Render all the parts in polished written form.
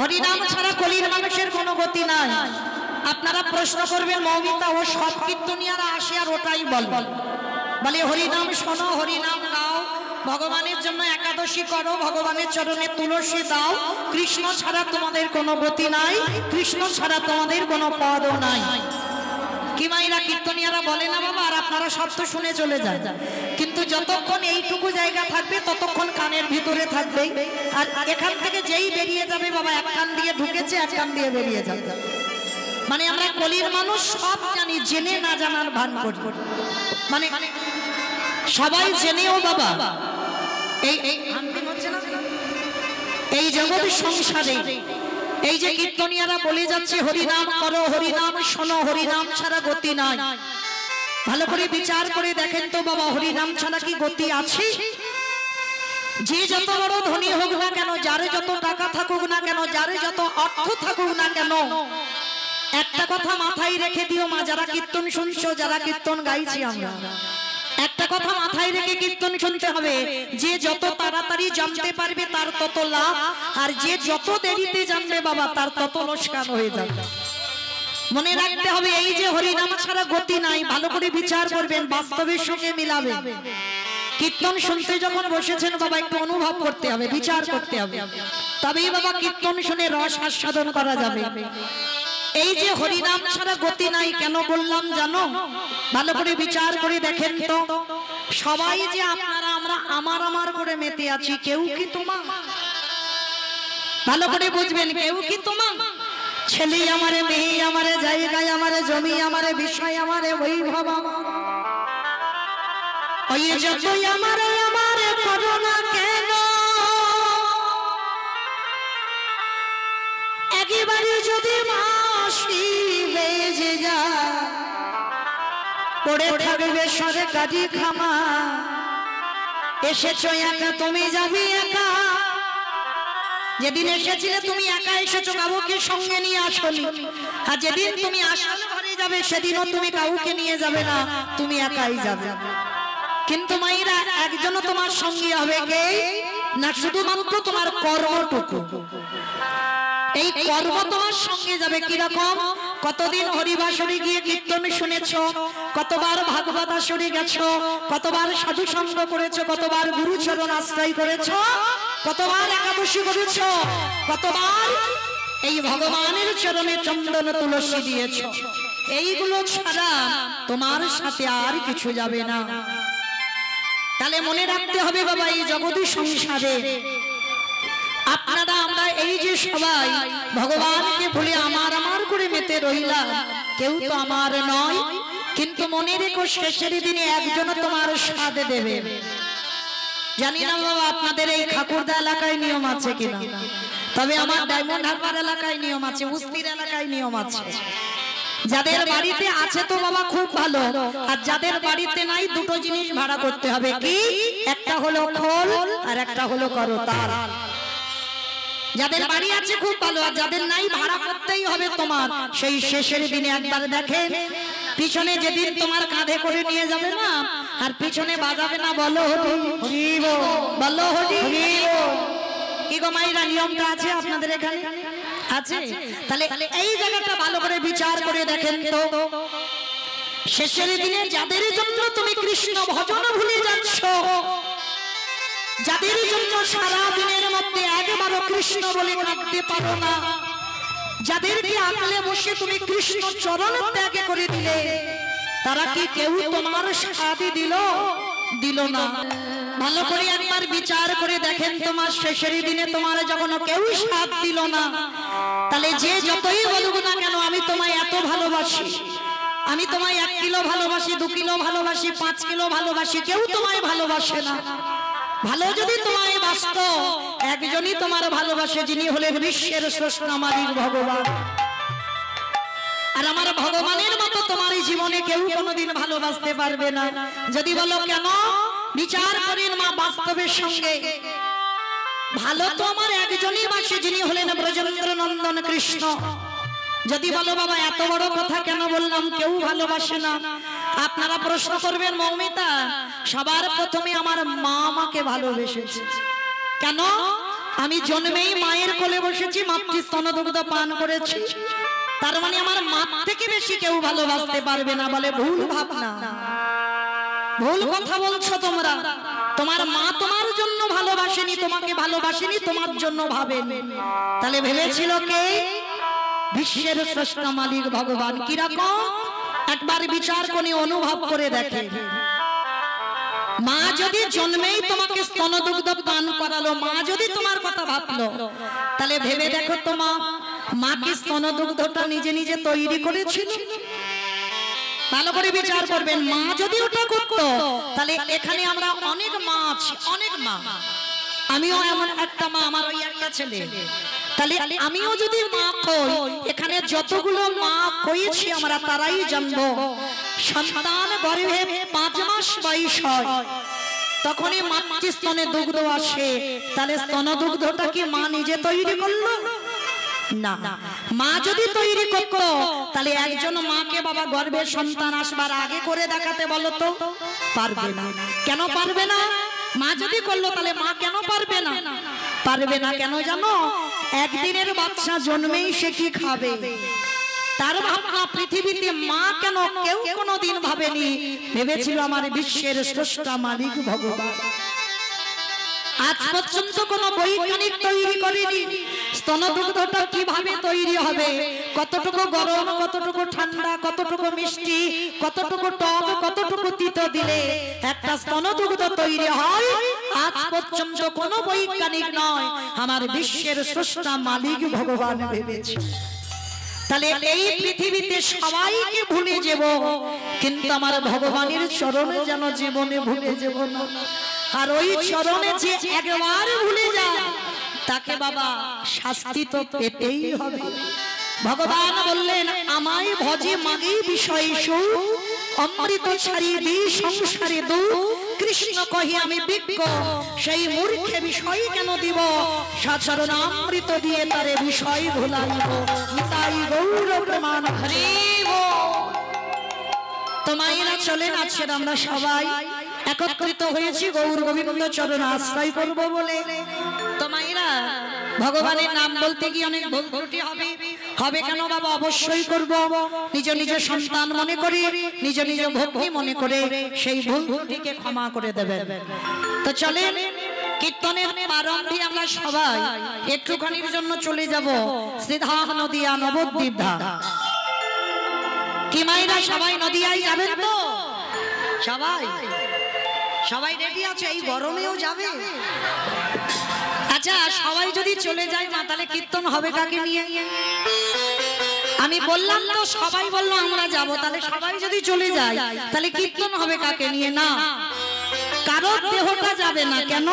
হরিনাম ছাড়া কলির মানুষের কোনো গতি নাই। আপনারা প্রশ্ন করবেন মৌমিতা ও সব কীর্তনিয়ারা আসে আর ওটাই বলে হরিনাম শোনো, হরিনাম গাও, ভগবানের জন্য একাদশী করো, ভগবানের চরণে তুলসী দাও, কৃষ্ণ ছাড়া তোমাদের কোনো গতি নাই, কৃষ্ণ ছাড়া তোমাদের কোনো পদও নাই। কি মাইরা কীর্তনিয়ারা বলে না বাবা? আর আপনারা সব তো শুনে চলে যায়, কিন্তু যতক্ষণ এইটুকু জায়গা থাকবে ততক্ষণ কানের ভিতরে থাকবে। আর এখান থেকে যেই বেরিয়ে যাবে বাবা, এক কান দিয়ে ঢুকেছে এক কান দিয়ে বেরিয়ে যাবে। মানে আমরা কলির মানুষ সব জানি, জেনে না জানার ভান করি। মানে সবাই জেনেও বাবা এই জগৎ সংসারে এই যে কীর্তনিয়ারা বলে যাচ্ছে হরিনাম করো, হরিনাম শোনো, হরিনাম ছাড়া গতি নাই। ভালো করে বিচার করে দেখেন তো বাবা, হরিনাম ছাড়া কি গতি আছে? যে যত বড় ধনী হোক না কেন, যারে যত টাকা থাকুক না কেন, যারে যত অর্থ থাকুক না কেন, একটা কথা মাথায় রেখে দিও মা, যারা কীর্তন শুনছো, যারা কীর্তন গাইছি আমরা, একটা কথা মাথায় রেখে কীর্তন শুনতে হবে, যে যত তাড়াতাড়ি জানতে পারবে তার তত লাভ, আর যে যত দেরিতে জানবে বাবা তার তত লোকসান হয়ে যাবে। মনে রাখতে হবে এই যে হরিনাম ছাড়া গতি নাই। ভালো করে বিচার করবেন, বাস্তবের সঙ্গে মিলাবে। কীর্তন শুনতে যখন বসেছেন বাবা একটু অনুভব করতে হবে, বিচার করতে হবে, তবেই বাবা কীর্তন শুনে রস আস্বাদন করা যাবে। এই যে হরিনাম ছাড়া গতি নাই কেন বললাম জানো? ভালো করে বিচার করে দেখেন তো, সবাই যে আপনারা আমরা আমার আমার করে মেতে আছি, কেউ কি তোমার? ভালো করে বুঝবেন, কেউ কি তোমার? ছেলে আমারে, মেয়ে আমারে, জায়গায় আমারে, জমি আমারে, বিষয় আমারে, বৈভব আমার, ওই যতই আমারে আমারে করো না কেন, একেবারে যদি মাসি বেজে যা, পড়ে থাকবে সরকারি খামা, এসেছো একা তুমি যাবি একা। যেদিন এসেছিলে তুমি একা এসেছো, কাউকে সঙ্গে নিয়ে আসনি। আর যেদিন তুমি আসল ঘরে যাবে সেদিনও তুমি কাউকে নিয়ে যাবে না, তুমি একাই যাবে। কিন্তু মাইরা একজনও তোমার সঙ্গী হবে কে না, শুধুমাত্র তোমার কর্মটুকু। এই কর্ম তোমার সঙ্গে যাবে। কিরকম? কতদিন হরিবাসরে গিয়ে কীর্তন শুনেছো, কতবার ভাগবত আসরে গেছো, কতবার সাধু সঙ্গ করেছো, কতবার গুরুচরণ আশ্রয় করেছো, কতবার একাদশী করেছো, কতবার এই ভগবানের চরণে চন্দন তুলসী দিয়েছো। এইগুলো ছাড়া তোমার সাথে আর কিছু যাবে না। তাহলে মনে রাখতে হবে বাবা, এই জগৎ সংসারে আপনারা আমরা এই যে সবাই ভগবানকে ভুলে আমার আমার করে মেতে রইলাম, কেউ তো আমার নয়। কিন্তু মনে রেখো শেষের দিনে একজন তোমার স্বাদ দেবে। জানি না বাবা আপনাদের এই ঠাকুরদা এলাকায় নিয়ম আছে কিনা, তবে আমার ডায়মন্ড হারবার এলাকায় নিয়ম আছে, উস্তির এলাকায় নিয়ম আছে। যাদের বাড়িতে আছে তো বাবা খুব ভালো, আর যাদের বাড়িতে নাই দুটো জিনিস ভাড়া করতে হবে। কি? একটা হলো খোল আর একটা হলো করতাল। যাদের বাড়ি আছে খুব ভালো, আর যাদের নাই ভাড়া করতেই হবে তোমার। সেই শেষের দিনে একবার দেখেন, পিছনে যেদিন তোমার কাঁধে করে নিয়ে যাবে না, আর পিছনে বাজাবে না বলো হরি বল, বলো হরি বল। কি গো মাইরা, নিয়মটা আছে আপনাদের এখানে? আছে। তাহলে এই জায়গাটা ভালো করে বিচার করে দেখেন তো, শেষের দিনে যাদের জন্য তুমি কৃষ্ণ ভজন ভুলে যাচ্ছ, যাদের জন্য সারা দিনের মধ্যে একবারও কৃষ্ণ বলে কাঁদতে পারো না, যাদেরকে আঁকলে বসে তুমি কৃষ্ণ চরণ ত্যাগ করে দিলে, তারা কি কেউ তোমার সাথে দিল না? ভালো করে একবার বিচার করে দেখেন, তোমার শেষের দিনে তোমার যখন কেউ সাথ দিল না, তাহলে যে যতই বলুক না কেন আমি তোমায় এত ভালোবাসি, আমি তোমায় 1 কিলো ভালোবাসি, 2 কিলো ভালোবাসি, 5 কিলো ভালোবাসি, কেউ তোমায় ভালোবাসে না। ভালো যদি তোমায় বাসত, একজনই তোমার ভালোবাসে, যিনি হলেন বিশ্বের স্রষ্টা মালিক ভগবান। আর আমার ভগবানের মতো তোমার জীবনে কেউ কোনোদিন ভালোবাসতে পারবে না। যদি বলো কেন, বিচার করেন মা বাস্তবের সঙ্গে। ভালো তো আমার একজনই বাসে, যিনি হলেন ব্রজেন্দ্র নন্দন কৃষ্ণ। যদি বলো বাবা এত বড় কথা কেন বললাম, কেউ ভালোবাসে না, আপনারা প্রশ্ন করবেন মৌমিতা, সবার প্রথমে আমার মা আমাকে ভালোবেসেছে। কেন? আমি জন্মেই মায়ের কোলে বসেছি, মাতৃস্তন দুগ্ধ পান করেছি, তার মানে আমার মা থেকে বেশি কেউ ভালোবাসতে পারবে না। বলে ভুল ভাবনা, ভুল কথা বলছো তোমরা। তোমার মা তোমার জন্য ভালোবাসেনি, তোমাকে ভালোবাসেনি, তোমার জন্য ভাবেনি। তাহলে ভেবেছিল কে? বিশ্বের স্রষ্টা মালিক ভগবান। কিরকম? একবার বিচার করে অনুভব করে দেখে। মা যদি জন্মেই তোমাকে স্তনদুগ্ধ পান করালো, মা যদি তোমার কথা ভাবলো, তাহলে ভেবে দেখো তো মা কি স্তনদুগ্ধটা নিজে নিজে তৈরি করেছিল? ভালো করে বিচার করবেন। মা যদি ওটা করতো, তাহলে এখানে আমরা অনেক মা আছি, অনেক মা। আমিও এমন একটা মা, আমার ওই একটা ছেলে। তাহলে আমিও যদি মা কই, এখানে যতগুলো মা কইছি আমরা তারাই জানবো, সন্তান গর্ভে 5 মাস বয়স হয়, তখনই মাতৃস্তনে দুগ্ধ আসে। তাহলে স্তনদুগ্ধটা কি মা নিজে তৈরি করলো? না। মা যদি তৈরি করতো, তাহলে একজন মাকে বাবা গর্ভে সন্তান আসবার আগে করে দেখাতে বলো তো? পারবে না। কেন পারবে না? মা যদি করলো, তাহলে মা কেন পারবে না? পারবে না কেন জানো? একদিনের বাচ্চা জন্মেই সে কি খাবে, তার ভাবনা পৃথিবীতে মা কেন কেউ কোনোদিন ভাবেনি। ভেবেছিল আমার বিশ্বের স্রষ্টা মালিক ভগবান। আজ পর্যন্ত কোন বৈজ্ঞানিক তৈরি করেনি স্তনদুগ্ধটা কিভাবে তৈরি হবে, কতটুকু গরম, কতটুকু ঠান্ডা, কতটুকু মিষ্টি, কতটুকু টক, কতটুকু তিতো দিলে একটা স্তনদুগ্ধ তৈরি হয়। আজ পর্যন্ত কোন বৈজ্ঞানিক নয়, আমার বিশ্বের স্রষ্টা মালিক ভগবান ভেবেছে। তাহলে এই পৃথিবীতে সবাইকে ভুলে যাব, কিন্তু আমার ভগবানের চরণে যেন জীবনে ভুলে যাব না। আর ওই চরণে যে একবার ভুলে যায়, তাকে বাবা শাস্তি তো পেতেই হবে। ভগবান বললেন, আমায় ভজে মাগে বিষয় সুখ, অমৃত ছাড়ি দি সংসারে দুঃখ। কৃষ্ণ কহি আমি বিজ্ঞ, সেই মূর্খে বিষয় কেন দিব? সাচরণ অমৃত দিয়ে তারে বিষয় ভুলাইব। তাই গৌর প্রমাণ হরিব। তোমাইরা চলেন, আছেন আমরা সবাই একত্রিত হয়েছি গৌর গোবিন্দ চরণ আশ্রয় করব বলে। তোমাইরা ভগবানের নাম বলতে গিয়ে অনেক ভুল ত্রুটি হবে। হবে কেন বাবা? অবশ্যই করব। নিজ নিজ সন্তান মনে করে, নিজ নিজ ভক্তি মনে করে সেই ভুল ত্রুটিকে ক্ষমা করে দেবেন। তো চলেন, কীর্তনের প্রারম্ভে আমরা সবাই একটুখানির জন্য চলে যাব শ্রীধা নদিয়া নবদ্বীপ ধাম। কি মাইরা সবাই নদিয়ায় যাবেন তো? সবাই সবাই রেডি আছে? এই গরমেও যাবে? আচ্ছা, সবাই যদি চলে যায় মা, তাহলে কীর্তন হবে কাকে নিয়ে? আমি বললাম তো, সবাই বললো আমরা যাব, তাহলে সবাই যদি চলে যায় তাহলে কীর্তন হবে কাকে নিয়ে? না, কারোর দেহটা যাবে না। কেন?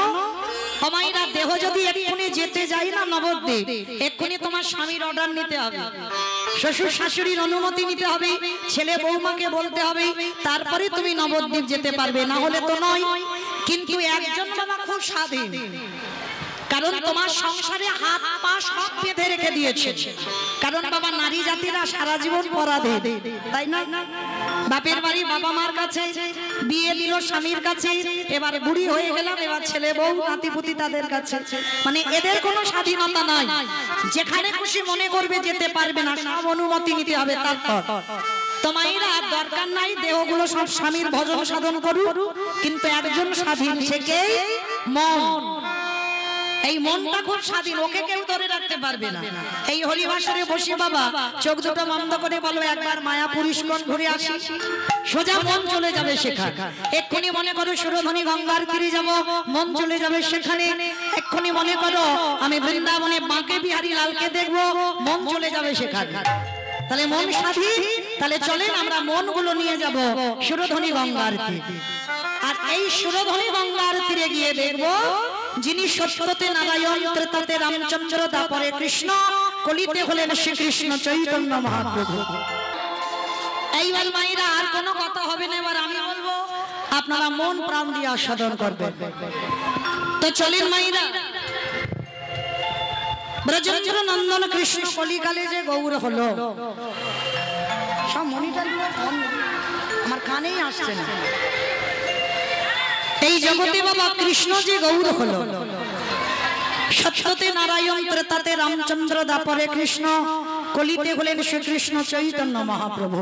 আমাইরা দেহ যদি এক্ষুনি যেতে যাই না নবদ্বীপ, এক্ষুনি তোমার স্বামীর অর্ডার নিতে হবে, শ্বশুর শাশুড়ির অনুমতি নিতে হবে, ছেলে বৌমাকে বলতে হবে, তারপরে তুমি নবদ্বীপ যেতে পারবে, না হলে তো নয়। কিন্তু একজন বাবা খুব স্বাধীন, কারণ তোমার সংসারে হাত পা সব বেঁধে রেখে দিয়েছে। কারণ বাবা নারী জাতিরা সারা জীবন পরাধীন, তাই না? বাপের বাড়ি বাবা মার কাছে, বিয়ে দিল স্বামীর কাছে, এবার বুড়ি হয়ে গেলাম, এবার ছেলে বউ নাতিপুতি তাদের কাছে। মানে এদের কোনো স্বাধীনতা নাই, যেখানে খুশি মনে করবে যেতে পারবে না, সব অনুমতি নিতে হবে। তারপর তোমাইরা দরকার নাই, দেহগুলো সব স্বামীর ভজন সাধন করুক, কিন্তু একজন স্বাধীন, সে কে? মন। এই মনটা খুব স্বাধীন, ওকে কেউ ধরে রাখতে পারবে না। এই হরিবাসরে বসে বাবা চোখ দুটো বন্ধ করে বলো, একবার মায়াপুর ইস্কন ঘুরে আসি, সোজা মন চলে যাবে সেখানে। এক্ষুনি মনে করো সুরধনী গঙ্গার তীরে যাব, মন চলে যাবে সেখানে। এক্ষুনি মনে করো আমি বৃন্দাবনে বাঁকে বিহারী লালকে দেখবো, মন চলে যাবে সেখানে। তাহলে মন স্বাধীন। তাহলে চলেন আমরা মনগুলো নিয়ে যাব সুরধনী গঙ্গার তীরে। আর এই সুরধনী গঙ্গার তীরে গিয়ে দেখবো যিনি সত্যতে নারায়ণ, ত্রেতাতে রামচন্দ্র, তারপরে কৃষ্ণ, কলিতে হলেন শ্রীকৃষ্ণ চৈতন্য মহাপ্রভু। এইবার মায়েরা আর কোনো কথা হবে না, এবার আমি বলবো, আপনারা মন প্রাণ দিয়ে আস্বাদন করবেন। তো চলেন মায়েরা, ব্রজেন্দ্র নন্দন কৃষ্ণ কলিকালে যে গৌর হলো, সব মনিটর আমার কানেই আসছে না। এই জগতে বাবা কৃষ্ণ যে গৌর হলো, সত্যতে নারায়ণ, ত্রেতাতে রামচন্দ্র, দাপরে কৃষ্ণ, কলিতে হলেন শ্রীকৃষ্ণ চৈতন্য মহাপ্রভু।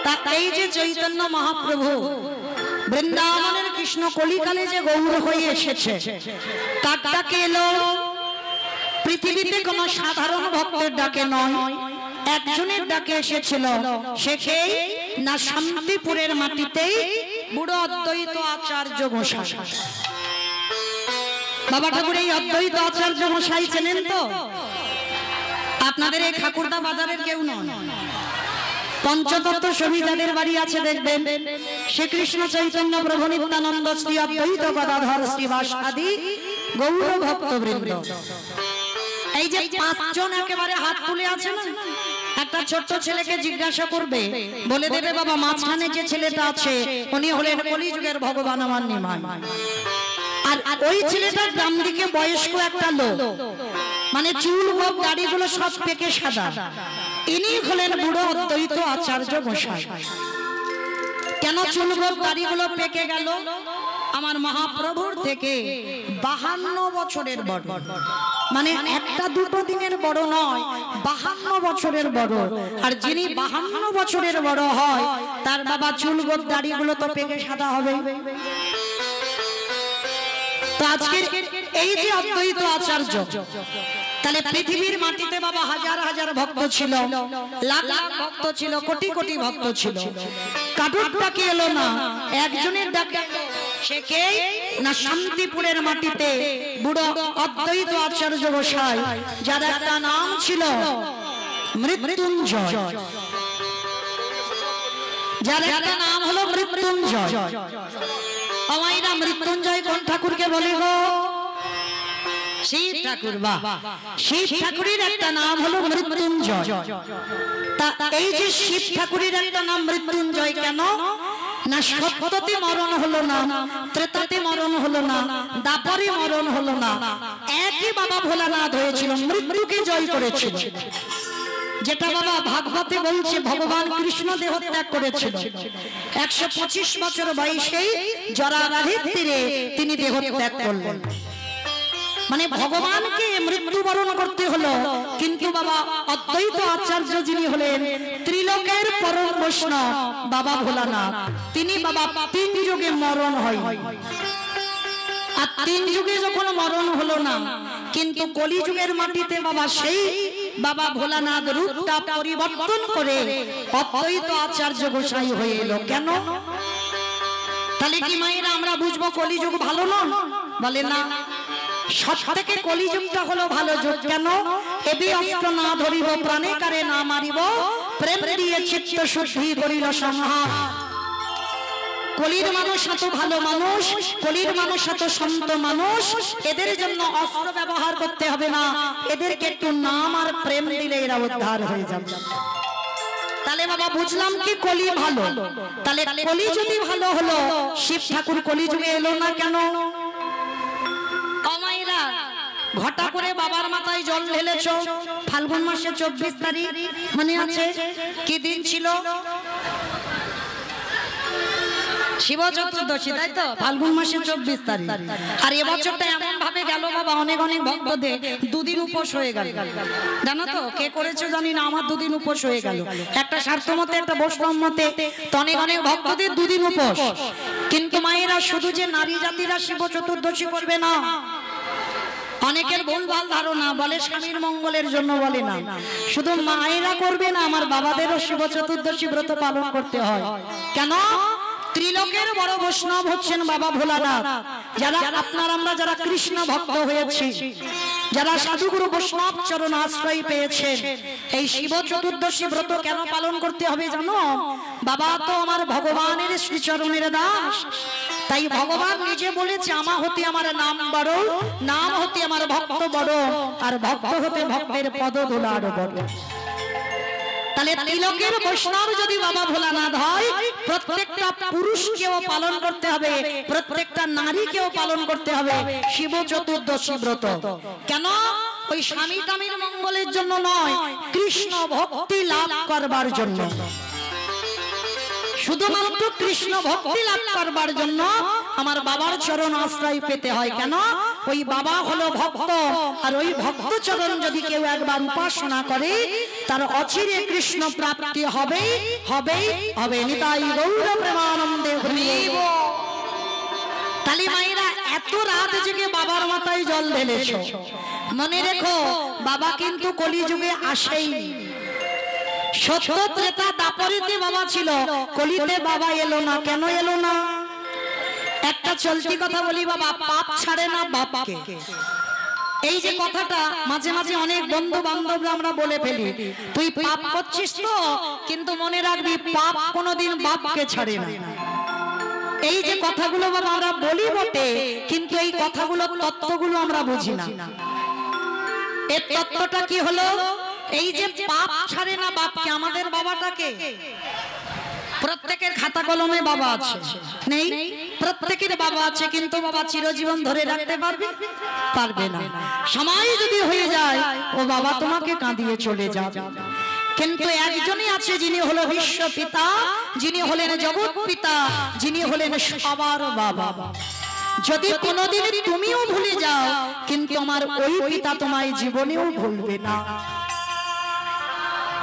তা এই যে চৈতন্য মহাপ্রভু বৃন্দাবনের কৃষ্ণ কলিকালে যে গৌর হয়ে এসেছে, তার ডাকে এলো। পৃথিবীতে কোন সাধারণ ভক্তের ডাকে নয়, একজনের ডাকে এসেছিল। সে কে না, শান্তিপুরের মাটিতেই বুড়ো অদ্বৈত আচার্য গোসাই। বাবা ঠাকুর এই অদ্বৈত আচার্য গোসাই চেনেন তো? আপনাদের এই ঠাকুরদা বাজারের কেউ নয়, পঞ্চতত্ত্ব সবই যাদের বাড়ি আছে দেখবেন, শ্রীকৃষ্ণ চৈতন্য প্রভু নিত্যানন্দ শ্রী অদ্বৈত গদাধর শ্রীবাসাদি গৌর ভক্তবৃন্দ। এই যে পাঁচজন একেবারে হাত তুলে আছে না, একটা ছোট্ট ছেলেকে জিজ্ঞাসা করবে, বলে দেবে বাবা মাঝখানে যে ছেলেটা আছে উনি হলেন কলিযুগের ভগবান আমার নিমাই। আর ওই ছেলেটার ডান দিকে বয়স্ক একটা লোক, মানে চুল গোপ দাড়িগুলো সব পেকে সাদা, ইনি হলেন বুড়ো অদ্বৈত আচার্য গোসাই। কেন চুল গোপ দাড়িগুলো পেকে গেল? আমার মহাপ্রভুর থেকে 52 বছরের বড়, মানে একটা দুটো দিনের বড় নয়, 52 বছরের বড়। আর যিনি 52 বছরের বড় হয় তার বাবা চুল গোপ দাড়িগুলো তো পেকে সাদা হবে। তো আজকে এই যে অদ্বৈত আচার্য, তাহলে পৃথিবীর মাটিতে বাবা হাজার হাজার ভক্ত ছিল, লাখ লাখ ভক্ত ছিল, কোটি কোটি ভক্ত ছিল। কারোর ডাকে এলো না, একজনের ডাকে। সে কে না, শান্তিপুরের মাটিতে বুড়ো অদ্বৈত আচার্য গোসাই, যার একটা নাম ছিল মৃত্যুঞ্জয়। যার একটা নাম হলো মৃত্যুঞ্জয়। আমাইরা মৃত্যুঞ্জয় কোন ঠাকুরকে বলে গো? শিব ঠাকুর। বাহ, শিব ঠাকুরের একটা নাম হলো মৃত্যুঞ্জয়। তা এই যে শিব ঠাকুরের একটা নাম মৃত্যুঞ্জয় কেন না, সত্যতে মরণ হলো না, ত্রেতাতে মরণ হলো না, দাপরে মরণ হলো না, একই বাবা ভোলানাথ হয়েছিল, মৃত্যুকে জয় করেছিল। যেটা বাবা ভাগবতে বলছে ভগবান কৃষ্ণ দেহ ত্যাগ করেছিল 125 বছর বয়সেই জরাবাধের তীরে তিনি দেহ ত্যাগ করলেন। মানে ভগবানকে মৃত্যুবরণ করতে হলো, কিন্তু বাবা অদ্বৈত আচার্য যিনি হলেন ত্রিলোকের পরম বৈষ্ণব বাবা ভোলানাথ, তিনি বাবা 3 যুগে মরণ হয়। আর 3 যুগে যখন মরণ হলো না, কিন্তু কলিযুগের মাটিতে বাবা সেই বাবা ভোলানাথ রূপটা পরিবর্তন করে অদ্বৈত আচার্য গোসাই হয়ে এলো। কেন? তাহলে কি মায়েরা আমরা বুঝবো কলিযুগ ভালো নয়? বলে না, সব থেকে কলিযুগটা হলো ভালো যুগ। কেন? এবি অস্ত্র না ধরিব, প্রাণে কারে না মারিব, প্রেম দিয়ে চিত্ত শুদ্ধি করিল সংহার। কলির মানুষ এত ভালো মানুষ, কলির মানুষ এত সন্ত মানুষ, এদের জন্য অস্ত্র ব্যবহার করতে হবে না, এদেরকে একটু নাম আর প্রেম দিলে এরা উদ্ধার হয়ে যাবে। তাহলে বাবা বুঝলাম কি কলি ভালো। তাহলে কলি যদি ভালো হলো, শিব ঠাকুর কলিযুগে এলো না কেন? অমাইরা ঘটা করে বাবার মাথায় জল ঢেলেছ ফাল্গুন মাসে 24 তারিখ, মনে আছে কি দিন ছিল? শিব চতুর্দশী, তাই তো? ফাল্গুন মাসে 24 তারিখ। আর এবছরটা এমন ভাবে গেল বাবা, অনেক অনেক ভক্তদের 2 দিন উপোস হয়ে গেল। জানো তো কে করেছো জানি না, আমার 2 দিন উপোস হয়ে গেল। একটা স্বার্থ মতে, একটা বৈষ্ণব মতে, অনেক অনেক ভক্তদের 2 দিন উপোস। কিন্তু মায়েরা শুধু যে নারী জাতিরা শিব চতুর্দশী করবে না, অনেকের ভুলভাল ধারণা, বলে স্বামীর মঙ্গলের জন্য, বলে না শুধু মায়েরা করবে না, আমার বাবাদেরও শিব চতুর্দশী ব্রত পালন করতে হয়। কেন? ত্রিলোকের বড় বৈষ্ণব হচ্ছেন বাবা ভোলানাথ। যারা আপনার আমরা যারা কৃষ্ণ ভক্ত হয়েছি, যারা সাধুগুরু বৈষ্ণব চরণ আশ্রয় পেয়েছেন, এই শিব চতুর্দশী ব্রত কেন পালন করতে হবে জানো? বাবা তো আমার ভগবানের শ্রীচরণের দাস, তাই ভগবান নিজে বলেছে আমা হতে আমার নাম বড়, নাম হতে আমার ভক্ত বড়, আর ভক্ত হতে ভক্তের পদ দোলার বড়। তাহলে ত্রিলোকের বৈষ্ণব যদি বাবা ভোলানাথ হয়, প্রত্যেকটা পুরুষকেও পালন করতে হবে, প্রত্যেকটা নারীকেও পালন করতে হবে শিব চতুর্দশী ব্রত। কেন? ওই স্বামী স্বামীর মঙ্গলের জন্য নয়, কৃষ্ণ ভক্তি লাভ করবার জন্য। শুধুমাত্র কৃষ্ণ ভক্তি লাভ করবার জন্য আমার বাবার চরণ আশ্রয় পেতে হয়। কেন? ওই বাবা হলো ভক্ত, আর ওই ভক্ত চরণ যদি কেউ একবার উপাসনা করে তার অচিরে কৃষ্ণ প্রাপ্তি হবে হবে হবে। নিতাই গৌর প্রেমানন্দে হরিব। তালি মায়েরা এত রাত জেগে বাবার মাথায় জল ঢেলেছো, মনে রেখো বাবা কিন্তু কলিযুগে আসেইনি। সত্য ত্রেতা দাপরিতে বাবা ছিল, কলিতে বাবা এলো না। কেন এলো না? একটা চলতি কথা বলি, বাবা পাপ ছাড়ে না বাপকে। এই যে কথাটা মাঝে মাঝে অনেক বন্ধু বান্ধবরা আমরা বলে ফেলি, তুই পাপ করছিস তো, কিন্তু মনে রাখবি পাপ কোনোদিন বাপকে ছাড়ে না। এই যে কথাগুলো বাবা আমরা বলি বটে, কিন্তু এই কথাগুলো তত্ত্বগুলো আমরা বুঝি না। এর তত্ত্বটা কি হলো? এই যে পাপ ছাড়ে না বাপকে, আমাদের বাবাটাকে প্রত্যেকের খাতা কলমে বাবা আছে নেই? প্রত্যেকের বাবা আছে, কিন্তু বাবা চিরজীবন ধরে রাখতে পারবে? পারবে না। সময় যদি হয়ে যায় ও বাবা তোমাকে কাঁদিয়ে চলে যাবে। কিন্তু একজনই আছে যিনি হলো বিশ্ব পিতা, যিনি হলেন জগৎ পিতা, যিনি হলেন সবার বাবা। যদি কোনোদিন তুমিও ভুলে যাও, কিন্তু আমার ওই পিতা তোমায় জীবনেও ভুলবে না।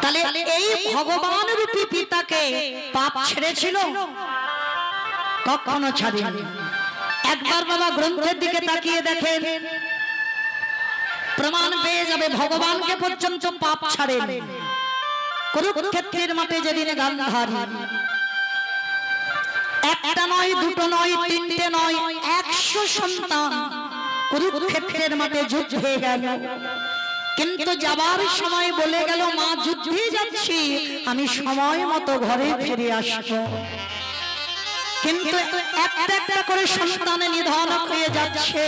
তাহলে এই ভগবান রূপী পিতাকে পাপ ছেড়েছিল? কখনো ছাড়েনি। একবার বাবা গ্রন্থের দিকে তাকিয়ে দেখেন, প্রমাণ পেয়ে যাবে ভগবানকে পর্যন্ত পাপ ছাড়েনি। কুরুক্ষেত্রের মাঠে যেদিন গান্ধারী একটা নয়, দুটো নয়, তিনটে নয়, 100 সন্তান কুরুক্ষেত্রের মাঠে যুদ্ধে গেল। কিন্তু যাবার সময় বলে গেল, মা যুদ্ধে যাচ্ছি, আমি সময় মতো ঘরে ফিরে আসবো। কিন্তু একটা একটা করে সন্তানে নিধন হয়ে যাচ্ছে।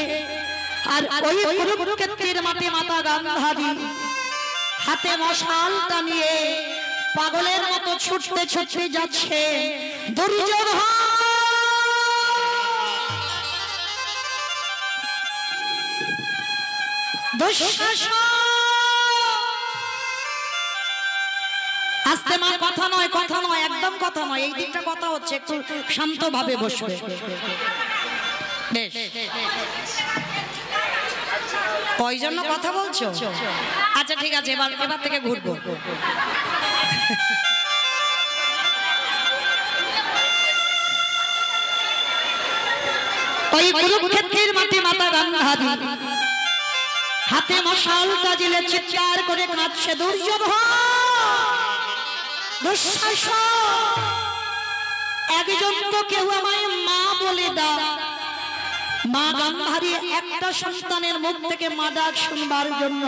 আর ওই কুরুক্ষেত্রের মাঠে মাতা গান্ধারী হাতে মশালটা নিয়ে পাগলের মতো ছুটতে ছুটতে যাচ্ছে। দুর্যোধন দুঃশাসন, আস্তে মা, কথা নয়, কথা নয়, একদম কথা নয়, এই দিকটা কথা হচ্ছে, একটু শান্তভাবে বসবে। ওই জন্য কথা বলছো? আচ্ছা ঠিক আছে, এবার থেকে ঘুরবো। ওই কুরুক্ষেত্রের মাঠে মাতা গান্ধারী হাতে মশালটা জ্বেলে চিৎকার করে কাঁদছে, দুর্যোধন দুঃশাসন, একজন তো কেউ আমায় মা বলে দাও। মা গান্ধারী একটা সন্তানের মুখ থেকে মা ডাক শুনবার জন্য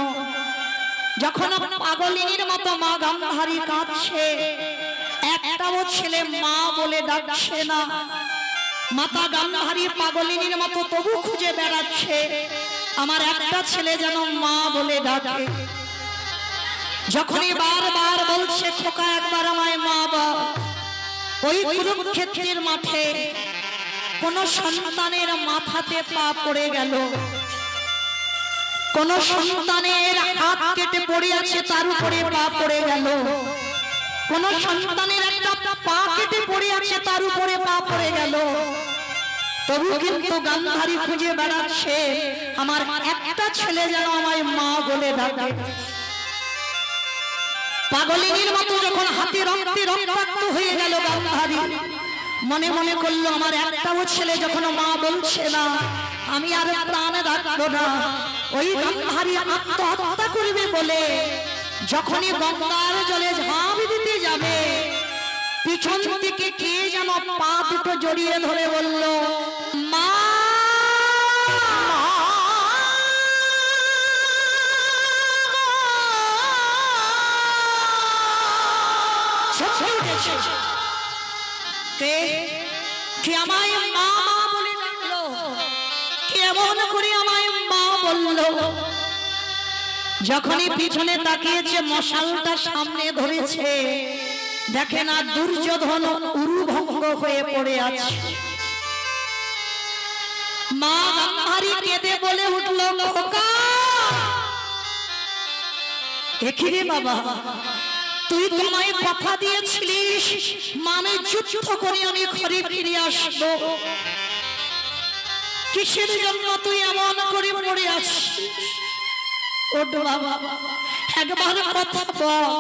যখন পাগলিনীর মতো মা গান্ধারী কাঁদছে, একটাও ছেলে মা বলে ডাকছে না। মাতা গান্ধারী পাগলিনীর মতো তবু খুঁজে বেড়াচ্ছে, আমার একটা ছেলে যেন মা বলে ডাকে। যখনই বারবার বলছে, খোকা একবার আমায় মা বল, ওই কুরুক্ষেত্রের মাঠে কোন সন্তানের মাথাতে পা পড়ে গেল, কোন সন্তানের হাত কেটে পড়ে আছে তার উপরে পা পড়ে গেল, কোন সন্তানের একটা পা কেটে পড়ে আছে তার উপরে পা পড়ে গেল। তবু কিন্তু গান্ধারী খুঁজে বেড়াচ্ছে, আমার একটা ছেলে যেন আমায় মা বলে ডাকে। পাগলিনীর মতো যখন হাতে রক্তে রক্তাক্ত হয়ে গেল গান্ধারী, মনে মনে করলো, আমার একটাও ছেলে যখন মা বলছে না, আমি আর প্রাণ রাখবো না। ওই গান্ধারী আত্মহত্যা করবে বলে যখনই গঙ্গার জলে ঝাঁপ দিতে যাবে, পিছন থেকে কে যেন পা দুটো জড়িয়ে ধরে বলল, মা। কে আমায় মা বলে ডাকলো? কেমন করে আমায় মা বললো? যখনই পিছনে তাকিয়েছে, মশালটা সামনে ধরেছে, দেখে না দুর্যোধন উরুভঙ্গ হয়ে পড়ে আছে। মা গান্ধারী কেঁদে বলে উঠল, খোকা। এখিরে বাবা, তুই তোমায় কথা দিয়েছিলিস মানে যুদ্ধ করে আমি ঘরে ফিরে আসবো। কিসের জন্য তুই এমন করে পড়ে আসছিস? ওঠ বাবা, একবার কথা বল,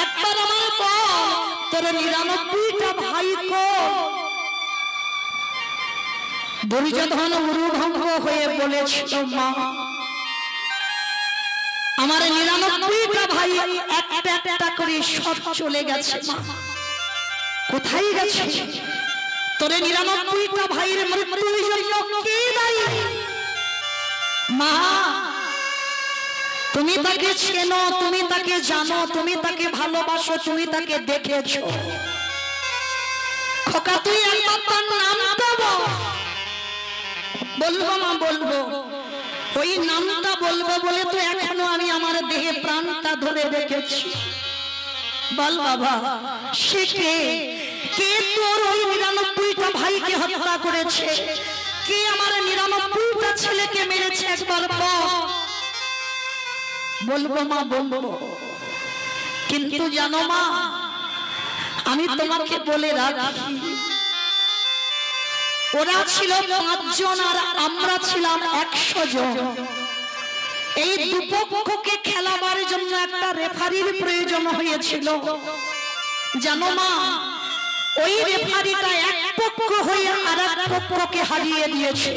একবার আমার বল, তোর 99টা ভাই কই? দুর্যোধন উরুভঙ্গ হয়ে বলেছিল, মা আমার 99টা ভাই একটা একটা করে সব চলে গেছে। মা কোথায় গেছে? তোর 99টা ভাইয়ের মৃত্যুর জন্য কে দায়ী? মা তুমি তাকে চেনো, তুমি তাকে জানো, তুমি তাকে ভালোবাসো, তুমি তাকে দেখেছো। খোকা তুই একবার তার নামটা বল। বলবো মা, বলবো। ওই নামটা বলবো বলে তো এখনো আমি আমার দেহে প্রাণটা ধরে রেখেছি। বল বাবা, সে কে? কে তোর ওই 99টা ভাইকে হত্যা করেছে? কে আমার 99টা ছেলেকে মেরেছে? একবার বল। বলবো মা, বলবো। কিন্তু জানো মা, আমি তোমাকে বলে রাখি, ওরা ছিল 5 জন আর আমরা ছিলাম 100 জন। এই দুপক্ষকে খেলাবার জন্য একটা রেফারির প্রয়োজন হয়েছিল। জানো মা, ওই রেফারিটা এক পক্ষ হয়ে আরেক পক্ষকে হারিয়ে দিয়েছে।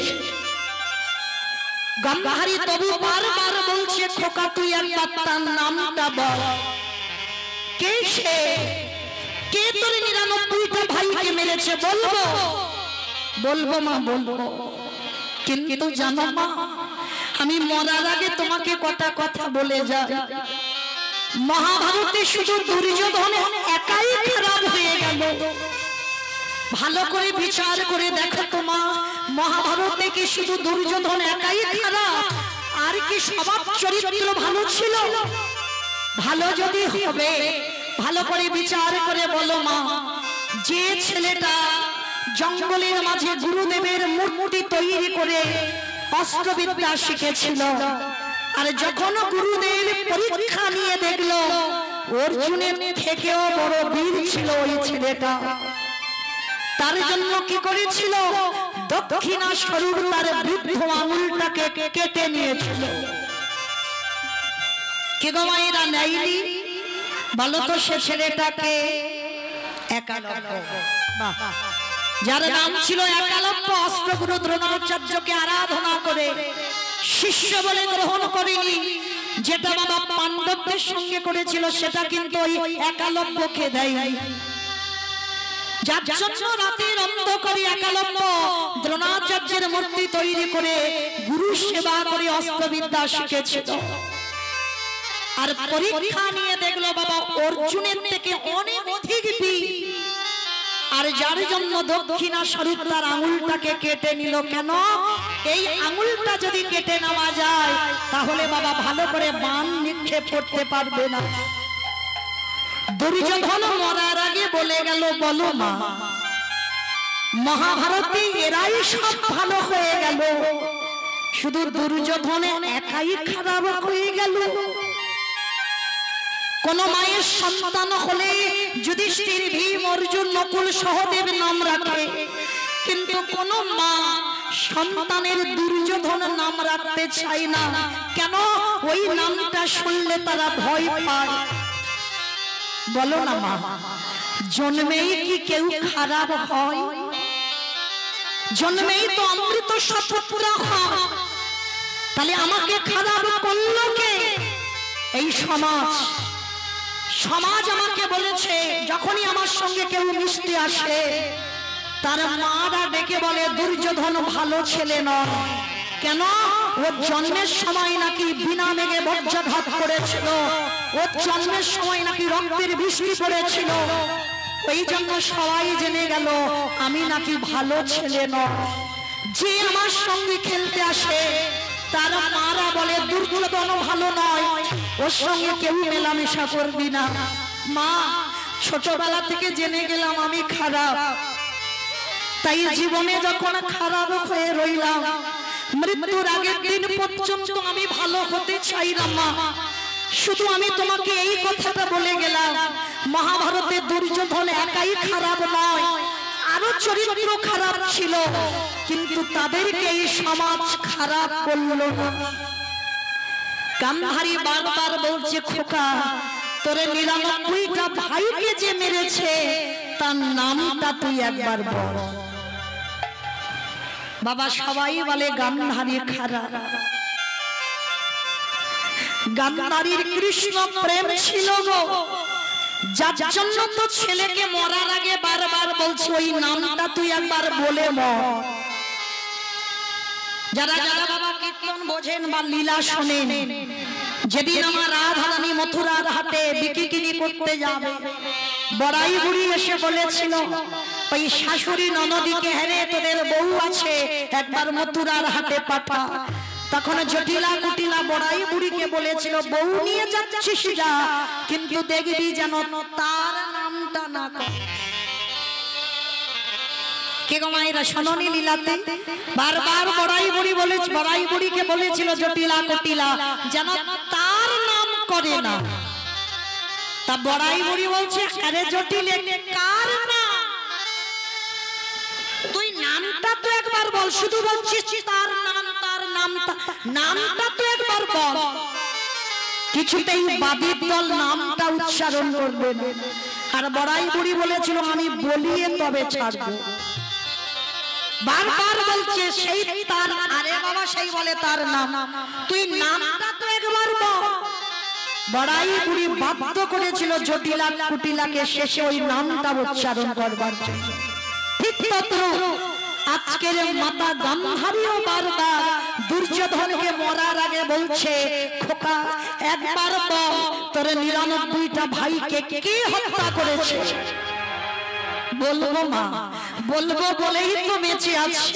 গান্ধারী তবু বারবার বলছে, খোকা তুই একবার তার নামটা বল। কে সে? কে তোর 99টা ভাইকে মেরেছে? বলবো। বলবো মা, বলবো। কিন্তু জানো মা, আমি মরার আগে তোমাকে কটা কথা বলে যাই। মহাভারতে শুধু দুর্যোধন একাই খারাপ হয়ে গেল। ভালো করে বিচার করে দেখো তো মা, মহাভারতে কি শুধু দুর্যোধন একাই খারাপ? আর কি স্বভাব চরিত্র ভালো ছিল? ভালো যদি হবে ভালো করে বিচার করে বলো মা। যে ছেলেটা জঙ্গলের মাঝে গুরুদেবের মূর্তি তৈরি করে অস্ত্রবিদ্যা শিখেছিল, আর যখন গুরুদেব পরীক্ষা নিয়ে দেখলো অর্জুনের থেকেও বড় বীর ছিল ওই ছেলেটা, তার জন্য কি করেছিল? দক্ষিণা স্বরূপ তার বৃদ্ধ আঙুলটাকে কেটে নিয়েছিল। কে গো মায়েরা নেয়নি? বলো তো সে ছেলেটাকে? একালব্য। বাহ, যার নাম ছিল একালব্য, অস্ত্রগুরু দ্রোণাচার্যকে আরাধনা করে শিষ্য বলে গ্রহণ করেনি। যেটা বাবা পাণ্ডবদের সঙ্গে করেছিল সেটা কিন্তু ওই একালব্যকে দেয়। যার জন্য রাতের অন্ধকারে একালব্য দ্রোণাচার্যের মূর্তি তৈরি করে গুরু সেবা করে অস্ত্রবিদ্যা শিখেছিল। আর পরীক্ষা নিয়ে দেখলো বাবা অর্জুনের থেকে অনেক অধিক বীর, আর যার জন্য দক্ষিণা স্বরূপ তার আঙুলটাকে কেটে নিল। কেন? এই আঙুলটা যদি কেটে নেওয়া যায় তাহলে বাবা ভালো করে বাণ নিক্ষেপ করতে পারবে না। দুর্যোধন মরার আগে বলে গেল, বলো মা, মহাভারতে এরাই সব ভালো হয়ে গেল, শুধু দুর্যোধনে একাই খারাপ হয়ে গেল। কোন মায়ের সন্তান হলে যুধিষ্ঠির, ভীম, অর্জুন, নকুল, সহদেব নাম রাখে, কিন্তু কোন মা সন্তানের দুর্যোধন নাম রাখতে চায় না। কেন? ওই নামটা শুনলে তারা ভয় পায়। বলো না মা, জন্মেই কি কেউ খারাপ হয়? জন্মেই তো অমৃত সপুত্র হয়। তাহলে আমাকে খারাপ করলো কে? এই সমাজ। সমাজ আমাকে বলেছে, যখনই আমার সঙ্গে কেউ মিশতে আসে তার মারা ডেকে বলে দুর্যোধন ভালো ছেলে নয়। কেন? ওর জন্মের সময় নাকি বিনা মেঘে বজ্রাঘাত করেছিল, ওর জন্মের সময় নাকি রক্তের বৃষ্টি পড়েছিল, ওই জন্য সবাই জেনে গেল আমি নাকি ভালো ছেলে নয়। যে আমার সঙ্গে খেলতে আসে তার মারা বলে দুর্যোধন ভালো নয়, ওর সঙ্গে কেউ মেলামেশা করবি না। মা, ছোটবেলা থেকে জেনে গেলাম আমি খারাপ, তাই জীবনে যখন খারাপ হয়ে রইলাম, মৃত্যুর আগের দিন পর্যন্ত আমি ভালো হতে চাই না মা। শুধু আমি তোমাকে এই কথাটা বলে গেলাম, মহাভারতে দুর্যোধন একাই খারাপ নয়, আরো তারও চরিত্র খারাপ ছিল, কিন্তু তাদেরকে এই সমাজ খারাপ করলো না। গান্ধারী বারবার বলছে, খোকা তোরে 99টা ভাইকে যে মেরেছে তার নামটা তুই একবার বল। বাবা সবাই বলে গান্ধারী খারাপ। গান্ধারীর কৃষ্ণ প্রেম ছিল গো, যার জন্য তো ছেলেকে মরার আগে বারবার বলছে ওই নামটা তুই একবার বলে মর। যারা যারা বাবা কীর্তন বোঝেন বা লীলা শোনেন, যেদিন আমার রাধারানী মথুরার হাটে বিক্রি করতে যাবে, বড়াই বুড়ি এসে বলেছিল ওই শাশুড়ি ননদীকে, হেরে তোদের বউ আছে একবার মথুরার হাটে পাঠা। তখন জটিলা কুটিলা বড়াই বুড়িকে বলেছিল, বউ নিয়ে যাচ্ছিস যা, কিন্তু দেখবি যেন তার নামটা না করে। কে গো মায়েরা শোনোনি লীলাতে বারবার বড়াই বুড়ি বলেছে, বড়াই বুড়িকে বলেছিল জটিলা কুটিলা যেন তার নাম করে না। তা বড়াই বুড়ি বলছে, আরে জটিলে কার নাম? তুই নামটা তো একবার বল, শুধু বলছিস তার নাম, তার নামটা তো একবার বল। কিছুতেই বাদীর দল নামটা উচ্চারণ করবে না। আর বড়াই বুড়ি বলেছিল আমি বলিয়ে তবে ছাড়বো। বারবার বলছে সেই তার, আরে বাবা সেই বলে তার নাম, তুই নামটা তো একবার বল। বড়াই বুড়ি বাধ্য করেছিল জটিলা কুটিলাকে শেষে ওই নামটা উচ্চারণ করবার জন্য। ঠিক তদ্রূপ আজকের মাতা গান্ধারীও বারবার দুর্যোধনকে মরার আগে বলছে, খোকা একবার বল তোর 99টা ভাইকে কে হত্যা করেছে? বলবো মা, বলবো বলেই তো বেঁচে আছি।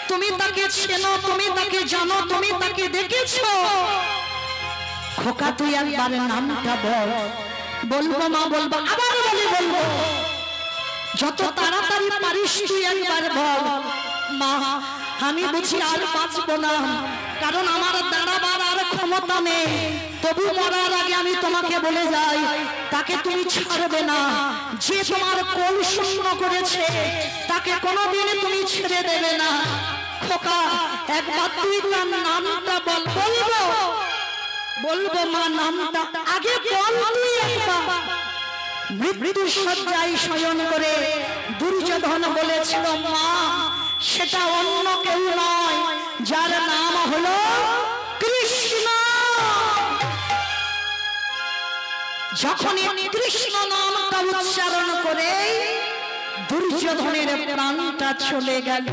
তুমি তাকে চেনো, তুমি তাকে জানো, তুমি তাকে দেখেছো। খোকা তুই একবার নামটা বল। বলবো মা, বলবো, আবার বলে বলবো, যত তাড়াতাড়ি পারিস তুই একবার বল। মা আমি বুঝি আর বাঁচবো না, কারণ আমার দাঁড়াবার আর ক্ষমতা নেই। তবু মরার আগে আমি তোমাকে বলে যাই, তাকে তুমি ছাড়বে না। যে তোমার কোল শূন্য করেছে তাকে কোনোদিন তুমি ছেড়ে দেবে না। খোকা একবার তুই তার নামটা বল। বলবো, বলবো মা নামটা আগে বল তুই একবার। মৃত্যু শয্যায় শয়ন করে দুর্যোধন বলেছিল, মা সেটা অন্য কেউ নয়, যার নাম হলো কৃষ্ণ। যখনই কৃষ্ণ নামটা উচ্চারণ করে দুর্যোধনের প্রাণটা চলে গেল।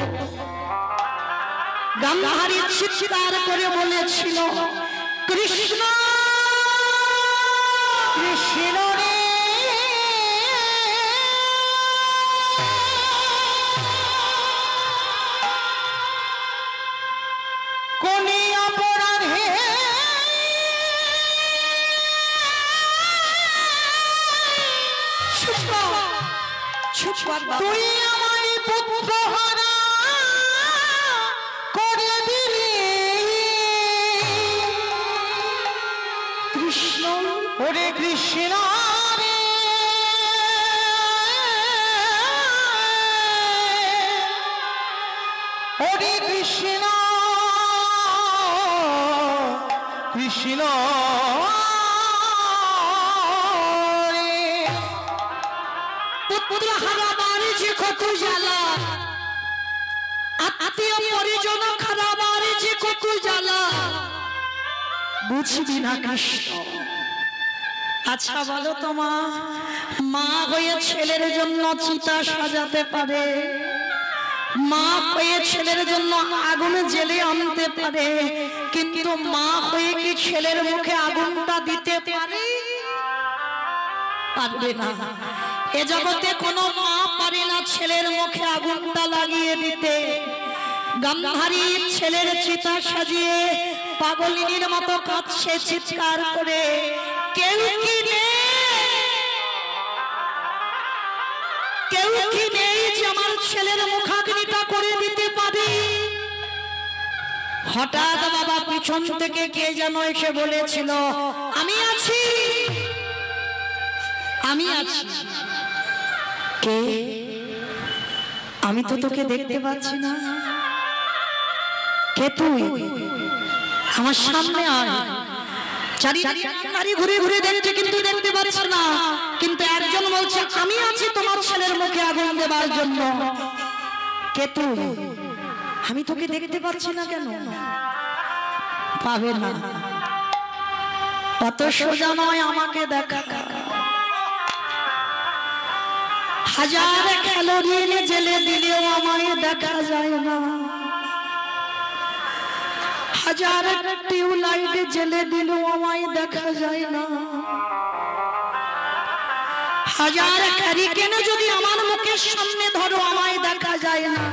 গান্ধারী চিৎকার করে বলেছিল, কৃষ্ণ কৃষ্ণ রে, কোনে অপরাধে তুই আমার পুত্র হারা করে দিলি। কৃষ্ণ ওরে কৃষ্ণ রে, ওরে কৃষ্ণ কৃষ্ণ পুত্র হারাবার যে কত জ্বালা, আত্মীয় পরিজন হারাবার যে কত জ্বালা, বুঝবি না কৃষ্ণ। আচ্ছা বলো তো মা হয়ে ছেলের জন্য চিতা সাজাতে পারে, মা হয়ে ছেলের জন্য আগুন জেলে আনতে পারে, কিন্তু মা হয়ে কি ছেলের মুখে আগুনটা দিতে পারে? পারবে না। এ জগতে কোনো মা পারে না ছেলের মুখে আগুনটা লাগিয়ে দিতে। গান্ধারী ছেলের চিতা সাজিয়ে পাগলিনীর মতো কাঁদছে চিৎকার করে, কেউ কি নেই, কেউ কি নেই যে আমার ছেলের মুখাগ্নিটা করে দিতে পারে? হঠাৎ বাবা পিছন থেকে কে যেন এসে বলেছিল, আমি আছি, আমি আছি। কে? আমি তো তোকে দেখতে পাচ্ছি না, কে তুই? আমার সামনে আয়। চারিদিকে ঘুরে ঘুরে দেখছে কিন্তু দেখতে পাচ্ছি না, কিন্তু একজন বলছে আমি আছি তোমার ছেলের মুখে আগুন দেবার জন্য। কে তুই? আমি তোকে দেখতে পাচ্ছি না কেন? পাবে না, অত সোজা নয় আমাকে দেখা। হাজার ক্যালোরি জেলে দিলেও আমায় দেখা যায় না, হাজার টিউবলাইট জেলে দিলেও আমায় দেখা যায় না, হাজার হ্যারিকেনে যদি আমার মুখের সামনে ধরো আমায় দেখা যায় না।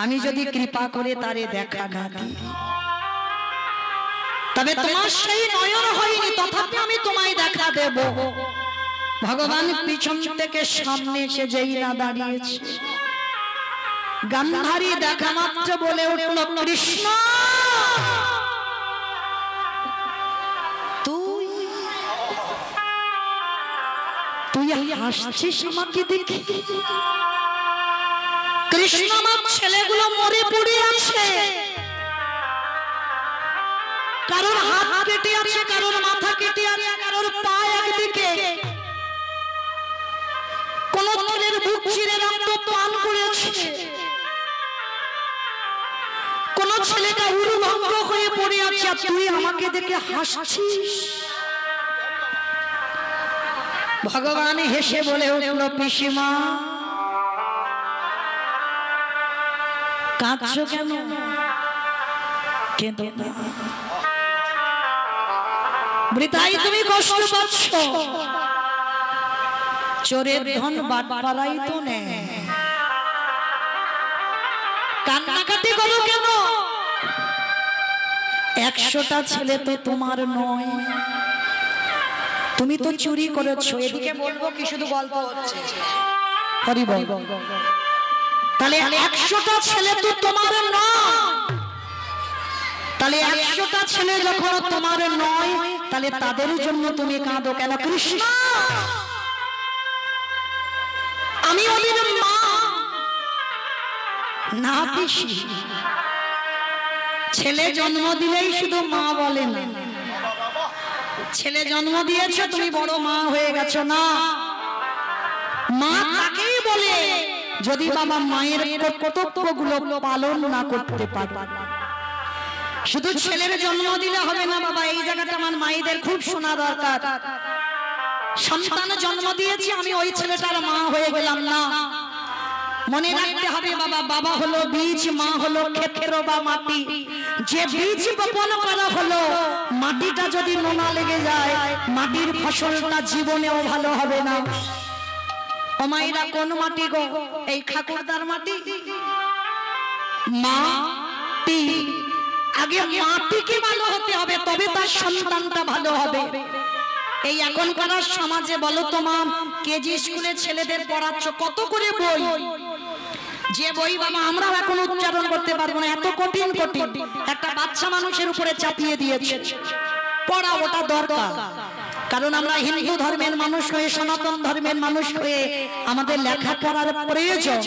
আমি যদি কৃপা করে তারে দেখা না দিই, তবে তোমার সেই নয়ন হয়নি, তথাপি আমি তোমায় দেখা দেব। ভগবান পিছন থেকে সামনে এসে যেই না দাঁড়িয়েছে, গান্ধারী দেখা মাত্র বলে উঠল কৃষ্ণ তুই তুই হাসছিস আমাকে দেখে? কৃষ্ণ আমার ছেলেগুলো মরে পড়ে আছে, কারোর হাত কেটে আছে, কারোর মাথা কেটে আছে, কারোর পা একদিকে, কোন ছেলের বুক চিরে রক্ত পান করেছে, কোন ছেলেটা উরুভঙ্গ হয়ে পড়ে আছে, আর তুই আমাকে দেখে হাসছিস? ভগবান হেসে বলে উঠল পিসিমা কাঁদছো কেন? কেঁদো না, বৃথাই তুমি কষ্ট পাচ্ছ, চোরের ধন বাটপাড়াই তো নেয়, কান্নাকাটি করো কেন? 100টা ছেলে তো তোমার নয়, তুমি তো চুরি করেছো। এদিকে বলবো কি শুধু গল্প হচ্ছে? হরি বল। তাহলে 100টা ছেলে তো তোমার নয়, তাহলে 100টা ছেলে যখন তোমার নয়, তাহলে তাদের জন্য তুমি কাঁদো কেন? কৃষ্ণ আমি ওদের মা না পিসি। ছেলে জন্ম দিলেই শুধু মা বলে না, ছেলে জন্ম দিয়েছো তুমি বড় মা হয়ে গেছো না। মা তাকেই বলে যদি বাবা মায়ের কর্তব্যগুলো পালন না করতে পারে। শুধু ছেলের জন্ম দিলে হবে না বাবা, এই জায়গাটা আমার মায়েদের খুব শোনা দরকার। সন্তান জন্ম দিয়েছি আমি, ওই ছেলেটার মা হয়ে গেলাম না। মনে রাখতে হবে বাবা, বাবা হলো বীজ, মা হলো ক্ষেত্র বা মাটি। যে বীজ বপন করা হলো, মাটিটা যদি নোনা লেগে যায়, মাটির ফসলটা জীবনেও ভালো হবে না। ও মায়েরা কোন মাটি গো? এই ঠাকুরদার মাটি। মাটি আগে মাটিকে ভালো হতে হবে, তবে তার সন্তানটা ভালো হবে। এই এখনকার সমাজে বলো তো মা, কেজি স্কুলে ছেলেদের পড়াচ্ছ কত করে বই, যে বই বাবা আমরাও এখন উচ্চারণ করতে পারবো না, এত কঠিন কঠিন একটা বাচ্চা মানুষের উপরে চাপিয়ে দিয়েছে। পড়া ওটা দরকার, কারণ আমরা হিন্দু ধর্মের মানুষ হয়ে, সনাতন ধর্মের মানুষ হয়ে আমাদের লেখাপড়ার প্রয়োজন।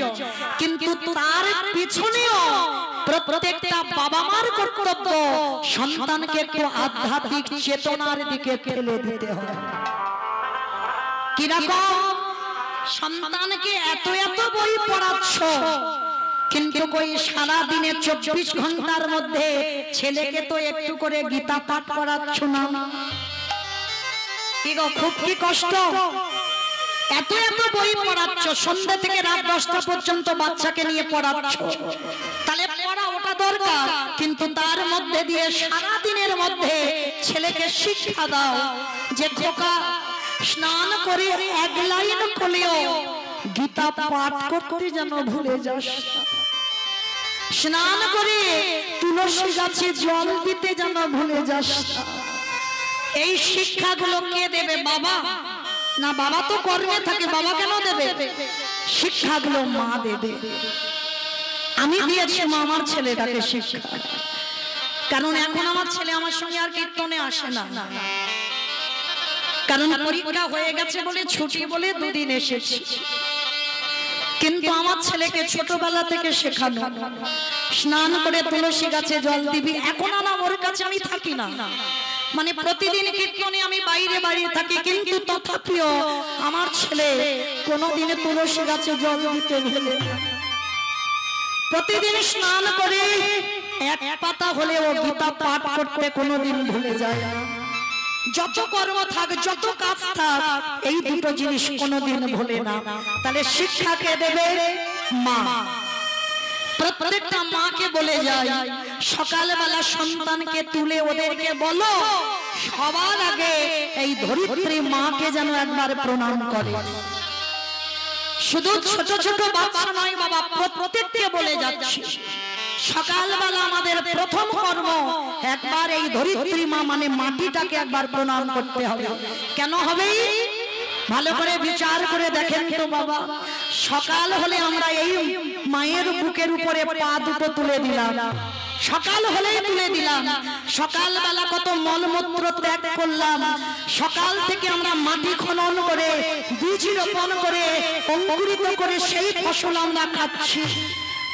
কিন্তু তার পিছনেও প্রত্যেকটা বাবা মার কর্তব্য সন্তানকে একটু আধ্যাত্মিক চেতনার দিকে ঠেলে দিতে হবে। কিরকম? সন্তানকে এত এত বই পড়াচ্ছ, কিন্তু কই সারা দিনে 24 ঘন্টার মধ্যে ছেলেকে তো একটু করে গীতা পাঠ করাচ্ছ না? কি গো, খুব কি কষ্ট। এত এত বই পড়াচ্ছ, সন্ধ্যা থেকে রাত 10টা পর্যন্ত বাচ্চাকে নিয়ে পড়াচ্ছ, তাহলে পড়া ওটা দরকার, কিন্তু তার মধ্যে দিয়ে সারা দিনের মধ্যে ছেলেকে শিক্ষা দাও যে খোকা স্নান করে 1 লাইন করলেও গীতা পাঠ করতে যেন ভুলে যাস, স্নান করে তুলসী গাছে জল দিতে যেন ভুলে যাস। এই শিক্ষাগুলো কে দেবে? বাবা না, বাবা তো কর্মে থাকে, বাবা কেন দেবে? শিক্ষাগুলো মা দেবে। আমি দিয়েছি মা আমার ছেলেটাকে শিক্ষা, কারণ এখন আমার ছেলে আমার সঙ্গে আর কীর্তনে আসে না, কারণ পরীক্ষা হয়ে গেছে বলে, ছুটি বলে 2 দিন এসেছি। কিন্তু আমার ছেলেকে ছোটবেলা থেকে শেখানো স্নান করে তুলসী গাছে জল দিবি। এখন আর ওর কাছে আমি থাকি না, মানে প্রতিদিন কীর্তনে আমি বাইরে বাইরে থাকি, কিন্তু তথাপিও আমার ছেলে কোনোদিন তুলসী গাছে জল দিতে ভুলে না। প্রতিদিন স্নান করে এক পাতা হলেও গীতা পাঠ করতে কোনোদিন ভুলে যায় না। যত কর্ম থাক, যত কাজ থাক, এই দুটো জিনিস কোনোদিন ভুলে না। তাহলে শিক্ষা কে দেবে? মা। প্রত্যেকটা মাকে বলে যায়, সকালবেলা সন্তানকে তুলে ওদেরকে বলো সবার আগে এই ধরিত্রী মাকে যেন একবার প্রণাম করে। শুধু ছোট ছোট বাচ্চা নয় বাবা, প্রত্যেককে বলে যাচ্ছি, সকালবেলা আমাদের প্রথম কর্ম একবার এই ধরিত্রী মা মানে মাটিটাকে একবার প্রণাম করতে হবে। কেন হবে? ভালো করে বিচার করে দেখেন তো বাবা, সকাল হলে আমরা এই মায়ের বুকের উপরে পা দুটো তুলে দিলাম, সকাল হলেই তুলে দিলাম। সকালবেলা কত মলমূত্র ত্যাগ করলাম, সকাল থেকে আমরা মাটি খনন করে বীজ রোপণ করে অঙ্কুরিত করে সেই ফসল আমরা খাচ্ছি।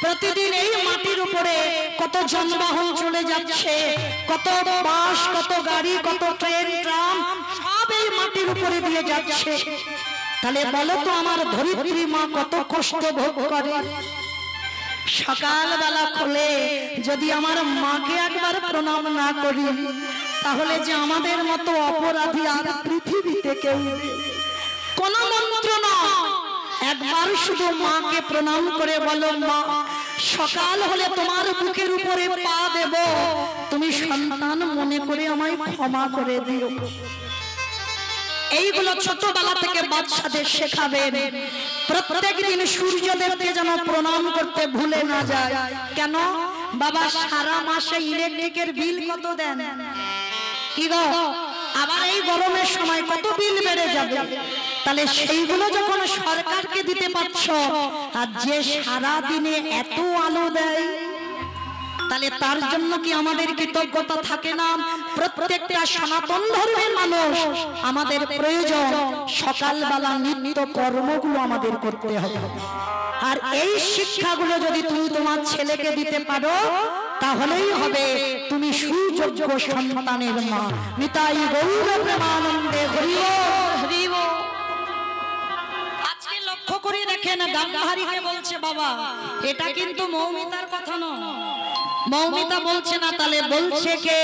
প্রতিদিন এই মাটির উপরে কত যানবাহন চলে যাচ্ছে, কত বাস, কত গাড়ি, কত ট্রেন, ট্রাম, সব এই মাটির উপরে দিয়ে যাচ্ছে। তাহলে বলো তো আমার ধরিত্রী মা কত কষ্ট ভোগ করে। সকালবেলা খুলে যদি আমার মাকে একবার প্রণাম না করি, তাহলে যে আমাদের মতো অপরাধী আর পৃথিবীতে কেউ নেই। কোন মন্ত্র না, একবার শুধু মাকে প্রণাম করে বলো, মা সকাল হলে তোমার বুকের উপরে পা দেব, তুমি সন্তান মনে করে আমায় ক্ষমা করে দিও। এইগুলো ছোটবেলা থেকে বাচ্চাদের শেখাবেন। প্রত্যেক দিন সূর্যদেবকে যেন প্রণাম করতে ভুলে না যায়। কেন বাবা? সারা মাসে ইলেকট্রিকের বিল কত দেন? কি গো, আবার এই গরমের সময় কত বিল বেড়ে যাবে। তাহলে সেইগুলো যখন সরকারকে দিতে পারছো, আর যে সারা দিনে এত আলো দেয়, তাহলে তার জন্য কি আমাদের কৃতজ্ঞতা থাকে না? প্রত্যেকটা সনাতন ধর্মের মানুষ আমাদের প্রয়োজন সকালবেলা নিত্য কর্মগুলো আমাদের করতে হবে। আর এই শিক্ষাগুলো যদি তুমি তোমার ছেলেকে দিতে পারো, তাহলেই হবে তুমি সুযোগ্য সন্তানের মা। নিতাই গৌর প্রেমানন্দে হরি বল, হরি বল। আজকে লক্ষ্য করে দেখেন, গান্ধারীকে বলছে বাবা, এটা কিন্তু মৌমিতার কথা নয়, মৌমিতা বলছে না। তাহলে বলছে কে?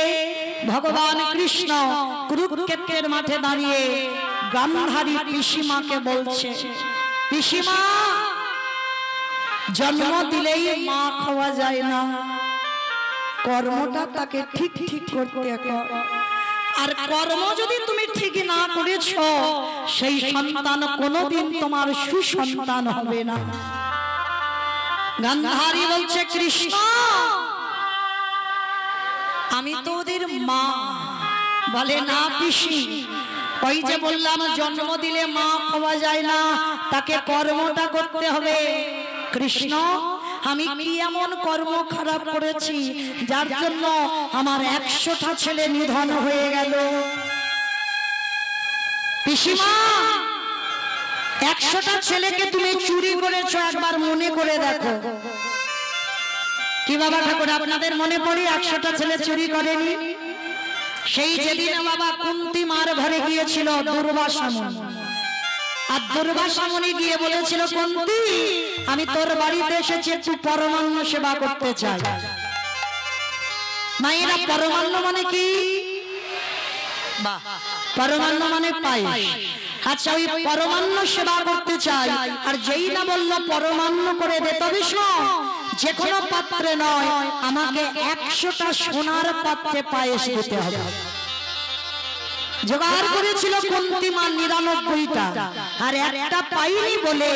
ভগবান কৃষ্ণ কুরুক্ষেত্রের মাঠে দাঁড়িয়ে গান্ধারী পিসিমাকে বলছে, পিসিমা জন্ম দিলেই মা খাওয়া যায় না, কর্মটা তাকে ঠিক ঠিক করতে হয়। আর কর্ম যদি তুমি ঠিক না করেছো, সেই সন্তান কোনোদিন তোমার সুসন্তান হবে না। গান্ধারী বলছে, কৃষ্ণ আমি তো ওদের মা। বলে না পিসি, ওই যে বললাম জন্ম দিলে মা খাওয়া যায় না, তাকে কর্মটা করতে হবে। কৃষ্ণ আমি কি এমন কর্ম খারাপ করেছি যার জন্য আমার 100টা ছেলে নিধন হয়ে গেল? পিসিমা 100টা ছেলেকে তুমি চুরি করেছো, একবার মনে করে দেখো। কি বাবা ঠাকুর, আপনাদের মনে পড়ে 100টা ছেলে চুরি করেনি? সেই যেদিন বাবা কুন্তি মার ঘরে গিয়েছিল দুর্বাসা মুনি, আর দুর্বাসা মুনি গিয়ে বলেছিল, কুন্তি আমি তোর বাড়িতে এসেছি, একটু পরমান্ন সেবা করতে চাই। মায়েরা পরমান্ন মানে কি? পরমান্ন মানে পায়েস। আচ্ছা, ওই পরমান্ন সেবা করতে চাই, আর যেই না বললো পরমান্ন করে দে, তবে যে কোনো পাত্রে নয়, আমাকে 100টা সোনার পাত্রে পায়েস দিতে হবে। জোগাড় করেছিল কুন্তি মা 99টা, আর একটা পাইনি বলে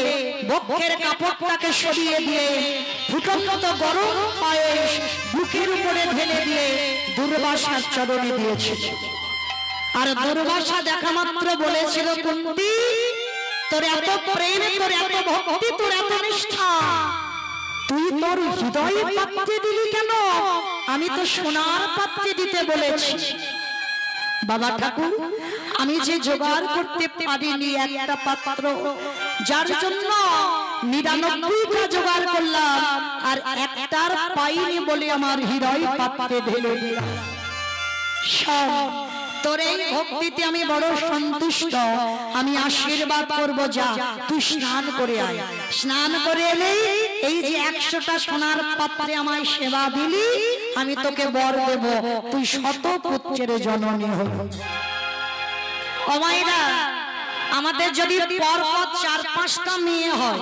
বক্ষের কাপড়টাকে সরিয়ে দিয়ে ফুটন্ত গরম পায়েস বুকের উপরে ঢেলে দিয়ে দুর্বাসার চরণে দিয়েছিল। আর দুর্বাসা দেখা মাত্র বলেছিল, কুন্তি তোর এত প্রেম, তোর এত ভক্তি, তোর এত নিষ্ঠা, তুই তোর হৃদয় পাত্রে দিলি কেন? আমি তো সোনার পাত্রে দিতে বলেছি। বাবা ঠাকুর আমি যে জোগাড় করতে পারিনি একটা পাত্র, যার জন্য 99টা জোগাড় করলাম আর একটার পাইনি বলে আমার হৃদয় পাপকে ঢেলে দিলাম। তোর এই ভক্তিতে আমি বড় সন্তুষ্ট। আমি আশীর্বাদ করব, যা তুই স্নান করে আয়। স্নান করে এলেই এই যে 100টা সোনার পাত্রে আমায় সেবা দিলি, আমি তোকে বর দেব, তুই শত পুত্রের জননী হবি। ও মায়েরা, আমাদের যদি পরপর 4-5টা মেয়ে হয়,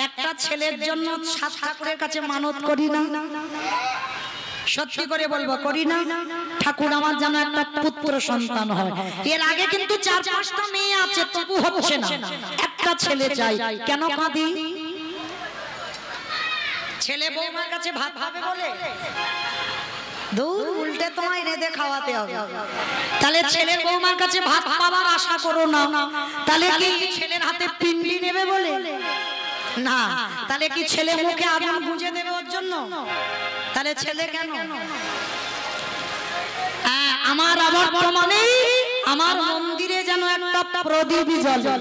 একটা ছেলের জন্য 7 ঠাকুরের কাছে মানত করি না? সত্যি করে বলবো, করি না? ঠাকুর আমার যেন একটা পুত্র সন্তান হয়। এর আগে কিন্তু 4-5টা মেয়ে আছে, তবু হচ্ছে না, একটা ছেলে চাই। কেন কাঁদি? ছেলে বৌমার কাছে ভাত খাবে বলে দূর উল্টে তোমায় রেঁধে খাওয়াতে হবে। তাহলে ছেলের বৌমার কাছে ভাত পাবার আশা করো না। তাহলে কি ছেলের হাতে পিন্ডি নেবে বলে না? তাহলে কি ছেলে মুখে আগুন গুঁজে দেবে ওর জন্য? তাহলে ছেলে কেন? আমার বর্তমানে আমার মন্দিরে যেন একটা প্রদীপ জ্বলে।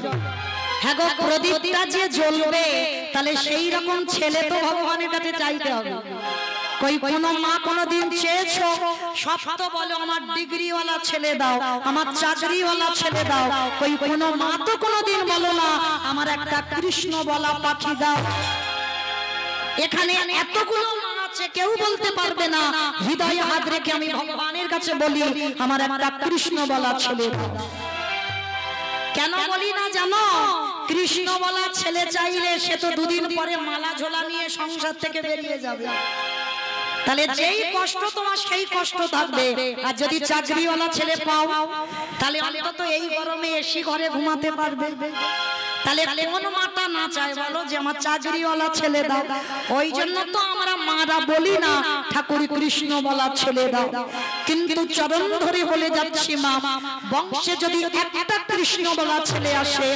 হ্যাঁ গো, প্রদীপটা যে জ্বলবে, তাহলে সেই রকম ছেলে তো ভগবানের কাছে চাইতে হবে। কই কোনো মা কোনোদিন চেয়েছো? সব তো বলো আমার ডিগ্রিওয়ালা ছেলে দাও, আমার চাকরিওয়ালা ছেলে দাও। কই কোনো মা তো কোনোদিন বলো না আমার একটা কৃষ্ণ বলা পাখি দাও। এখানে এতগুলো মা আছে, কেউ বলতে পারবে না। হৃদয়ে হাত রেখে আমি ভগবানের কাছে বলি আমার একটা কৃষ্ণ বলা ছেলে দাও। কেন বলি না জানো? কৃষ্ণ বলা ছেলে চাইলে সে তো 2 দিন পরে মালা ঝোলা নিয়ে সংসার থেকে বেরিয়ে যাবে। তাহলে যেই কষ্ট তোমার সেই কষ্ট থাকবে। আর যদি চাকরিওয়ালা ছেলে পাও, তাহলে অন্তত এই গরমে এসি ঘরে ঘুমাতে পারবে। তাহলে কোন মাতা না চায় বলো যে আমার চাকরিওয়ালা ছেলে দাও? ওই জন্য তো আমরা মারা বলি না ঠাকুর কৃষ্ণ বলা ছেলে দাও। কিন্তু চরণ ধরে বলে যাচ্ছি মা, বংশে যদি একটা কৃষ্ণ বলা ছেলে আসে,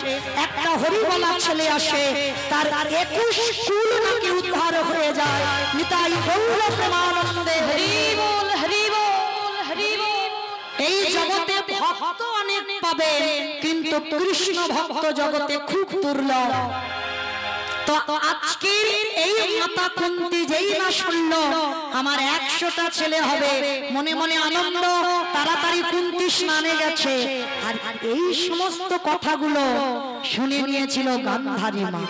একটা হরি বলা ছেলে আসে, তার 21 কুল নাকি উদ্ধার হয়ে যায়। নিতাই গৌর প্রেমানন্দে হরি বল, হরি বল, হরি বল। এই জগতে ভক্ত অনেক পাবে, কিন্তু কৃষ্ণ ভক্ত জগতে খুব দুর্লভ। তো আজকে এই মাতা কুন্তি যেই না শুনলো আমার 100টা ছেলে হবে, মনে মনে আনন্দ, তাড়াতাড়ি কুন্তি স্নানে গেছে। আর এই সমস্ত কথাগুলো শুনে নিয়েছিল গান্ধারী মা।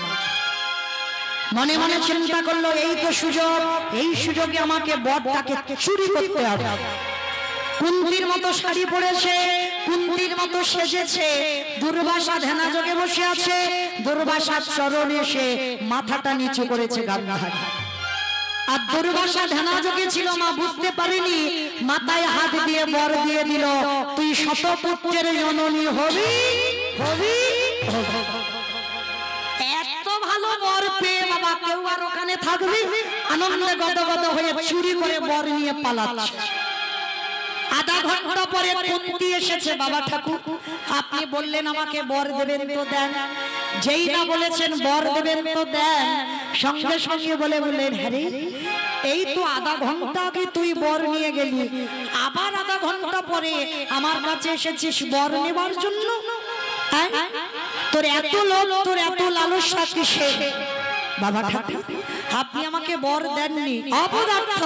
মনে মনে চিন্তা করলো এই তো সুযোগ, এই সুযোগে আমাকে বরটাকে চুরি করতে হবে। কুন্তির মতো শাড়ি পরেছে, কুন্তির মতো সেজেছে, দুর্বাসা ধ্যানা যোগে বসে আছে, দুর্বাসার চরণে সে মাথাটা নিচু করেছে গান্ধারী। আর দুর্বাসা ধ্যানা যোগে ছিল, মা বুঝতে পারেনি, মাথায় হাত দিয়ে বর দিয়ে দিল, তুই শতপুত্রের জননী হবি, হবি। এত ভালো বর পেয়ে বাবা কেউ আর ওখানে থাকবে? আনন্দে গদগদ হয়ে চুরি করে বর নিয়ে পালাচ্ছে। আধা ঘন্টা পরে কুন্তি এসেছে, বাবা ঠাকুর আপনি বললেন আমাকে বর দেবেন তো দেন। যেই না বলেছেন বর দেবেন তো দেন, সঙ্গে সঙ্গে বললেন হ্যাঁ এই তো আধা ঘন্টা আগে তুই বর নিয়ে গেলি, আবার আধা ঘন্টা পরে আমার কাছে এসেছিস বর নেবার জন্য? তোর এত লোভ, তোর এত লালসা কিসে? বাবা ঠাকুর আপনি আমাকে বর দেননি, অপদার্থ।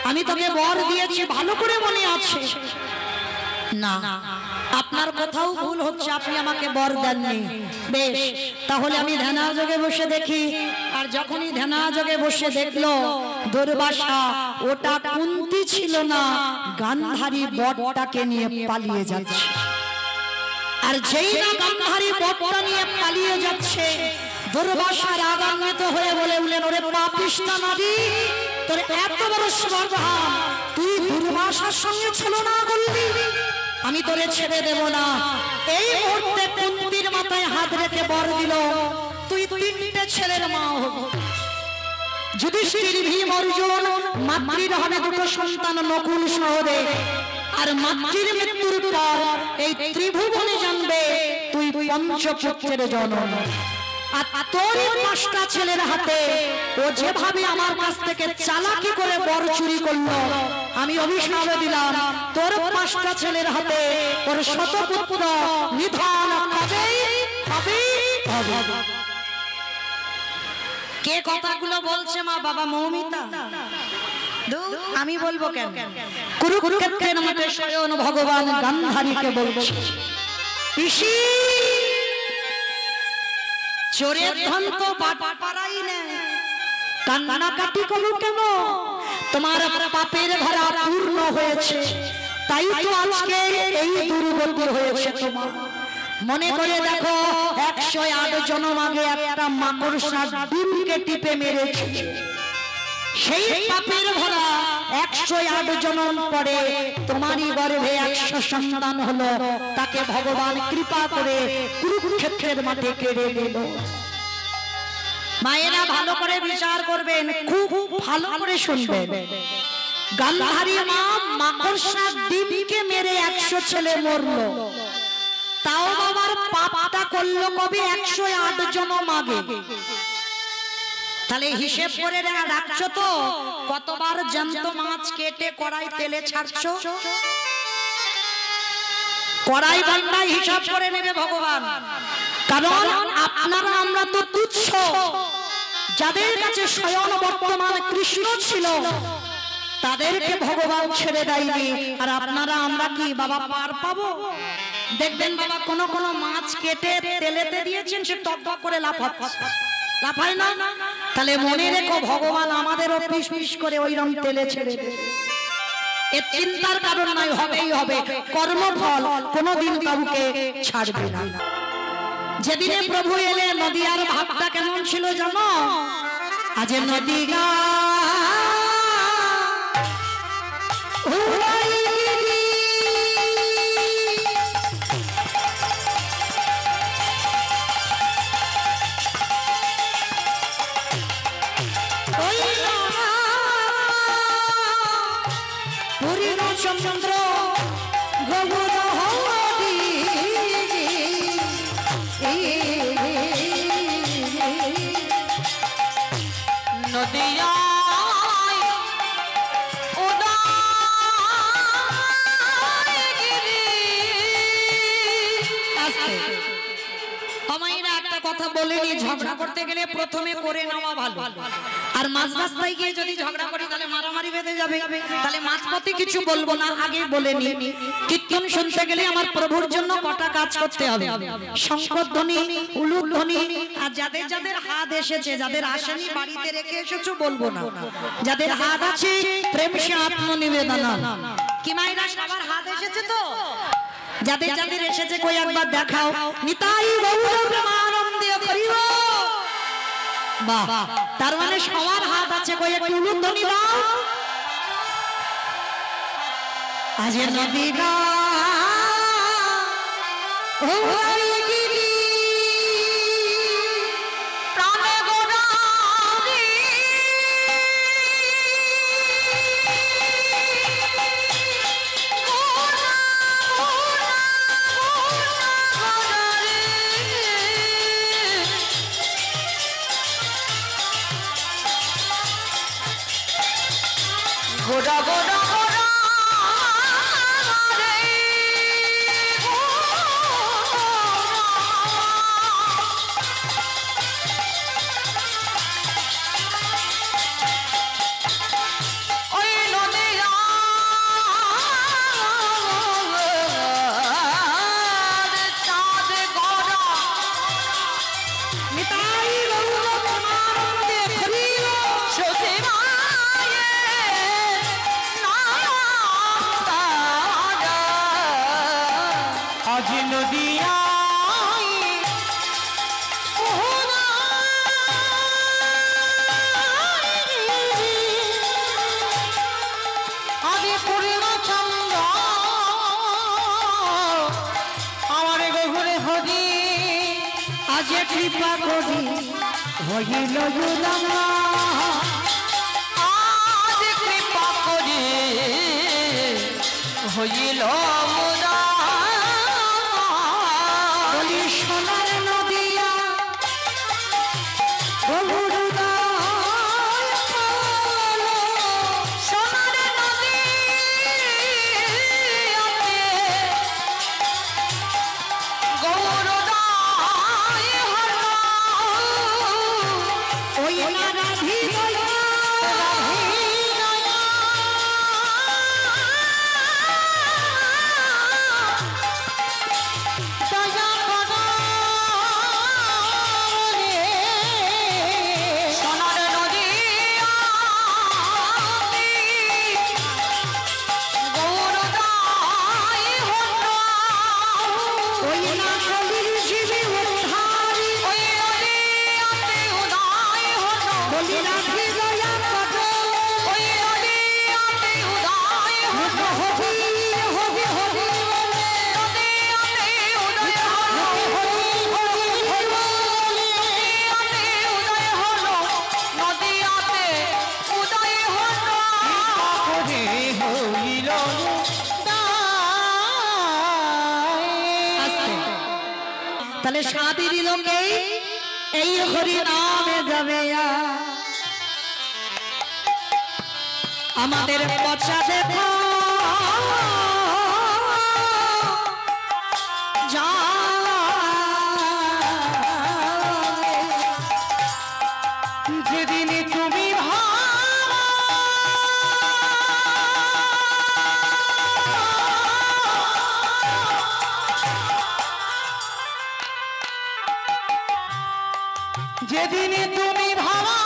আমি তোকে বর দিয়েছি, ভালো করে মনে আছে না? আপনার কথাও ভুল হচ্ছে, আপনি আমাকে বর দেননি। বেশ, তাহলে আমি ধ্যানাযোগে বসে দেখি। আর যখনই ধ্যানাযোগে বসে দেখলো দুর্বাসা, ওটা কুন্তি ছিল না, গান্ধারী বরটাকে নিয়ে পালিয়ে যাচ্ছে। আর যেই না গান্ধারী বরটা নিয়ে পালিয়ে যাচ্ছে, দুর্বাসা রাগান্বিত হয়ে বললেন, ওরে পাপিষ্ঠ নারী, তোর এত বড় স্পর্ধা, তুই দুর্বাসার সঙ্গে ছলনা করলি, আমি তোরে ছেড়ে দেব না। এই মুহূর্তে কুন্তির মাথায় হাত রেখে বর দিল, তুই 3টে ছেলের মা হবি। যুধিষ্ঠির, ভীম, অর্জুন, মাতৃর হবে 2টো সন্তান নকুল সহদেব। আর মাতৃর মৃত্যুর পর এই ত্রিভুবনে জানবে তুই পঞ্চপুত্রের জননী। আর তোর 5টা ছেলের হাতে ও যেভাবে আমার কাছ থেকে চালাকি করে বর চুরি করলো, আমি অভিশাপ দিলাম তোর 5টা ছেলের হাতে ওর শতপুত্র নিধন হবে, হবে, হবে। কে কথাগুলো বলছে মা? বাবা মৌমিতা। আমি বলবো কেন? কুরুক্ষেত্রের মাঠে স্বয়ং ভগবান গান্ধারীকে বলছে, পিসি চোরের ধন তো পাড়াই না, কান্নাকাটি করো কেন? তোমার পাপের ভাড়া পূর্ণ হয়েছে, তাই তো আজকে এই দুর্গতি হয়েছে তোমার। মনে করে দেখো, 108 জন্ম আগে একটা মাকড়সা ডিমকে টিপে মেরেছে, সেই পাপের ভাড়া 108 জন্ম পরে তোমারই গর্ভে 100 সন্তান হলো, তাকে ভগবান কৃপা করে কুরুক্ষেত্রের মাঠে কেড়ে নিল। মায়েরা ভালো করে বিচার করবেন, খুব ভালো করে শুনবেন। গান্ধারী মা মাকড়সা ডিমকে মেরে 100 ছেলে মরলো, তাও বাবার পাপটা করলো কবে? 108 জন্ম আগে। তাহলে হিসেব করে রাখছো তো কতবার জ্যান্ত মাছ কেটে কড়াই তেলে ছাড়ছো? কড়াই বান্দায় হিসাব করে নেবে ভগবান, কারণ আপনারা আমরা তো তুচ্ছ। যাদের কাছে স্বয়ং বর্তমান কৃষ্ণ ছিল তাদেরকে ভগবান ছেড়ে দেয়নি, আর আপনারা আমরা কি বাবা পার পাবো? দেখবেন বাবা কোন কোন মাছ কেটে তেলেতে দিয়েছেন, সে টকটক করে লাফায় না। তাহলে মনে রেখো, ভগবান আমাদেরও পিস পিস করে ওইরকম তেলে ছেড়ে দেবে। এর চিন্তার কারণ নাই, হবেই হবে। কর্মফল কোনোদিন কাউকে ছাড়বে না। যেদিনে প্রভু এলে নদিয়ার ভাবটা কেমন ছিল জানো? আজ নদী গা চন্দ্র নদিয়া কথা বলেনি, ঝগড়া করতে গেলে প্রথমে করে নেওয়া ভালো। আর মাছ রাস্তায় গিয়ে যদি ঝগড়া করি তাহলে মারামারি বেঁধে যাবে। তাহলে মাঝপথে কিছু বলবো না, আগে বলে নি। কীর্তন শুনতে গেলে আমার প্রভুর জন্য কটা কাজ করতে হবে। শঙ্করধ্বনি, উলুধ্বনি, আর যাদের যাদের হাত এসেছে, যাদের আসেনি বাড়িতে রেখে এসেছো বলবো না, যাদের হাত আছে প্রেম সে আত্মনিবেদন। কি মায়েরা সবার হাত এসেছে তো? যাদের যাদের এসেছে কই একবার দেখাও। নিতাই গৌর প্রেমানন্দে করিব। বাহ, তার মানে সবার হাত আছে, কই একটু উলুধ্বনি দাও। আজ নদী গা ও গিরি প্রাণে গোড়ারি গোড়া গোড়া গোড়া রে ওই নদিয়া চাঁদ গোড়া নিতাই গৌর প্রেমানন্দে করিব। সতী আজ নদিয়া আদি পূর্ণ চন্দ্র আমার গহুরে হরি আজ কৃপা করি হইল জুলামা। আজ কৃপা করি হইল মুরা। সোনার নদিয়া সোনার নদী গৌরদায় ওই না তাহলে সাদের লোকে এই হরি নামে যাবে আমাদের পচা দেখো যা যেদিন তুমি যেদিন তুমি ভাবা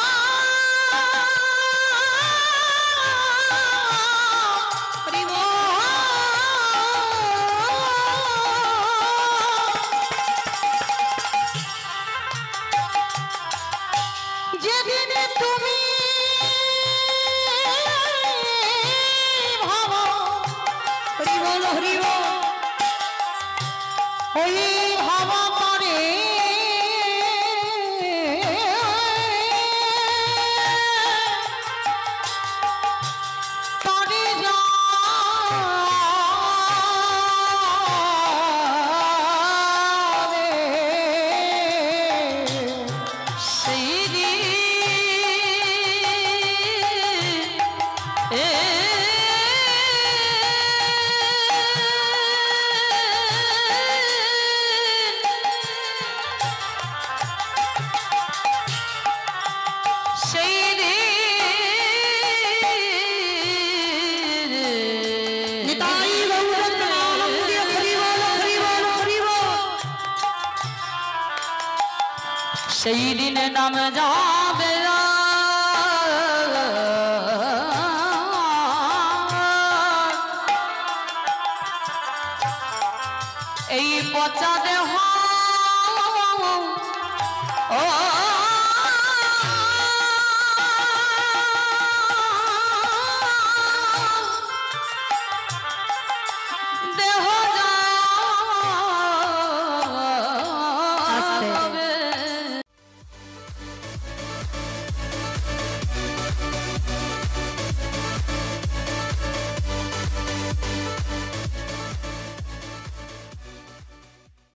যেদিন তুমি ভাবা হরিবল হরিবল ওই ভাবা পারে সেই দিনে নাম যাবে এই পচা দেহ ও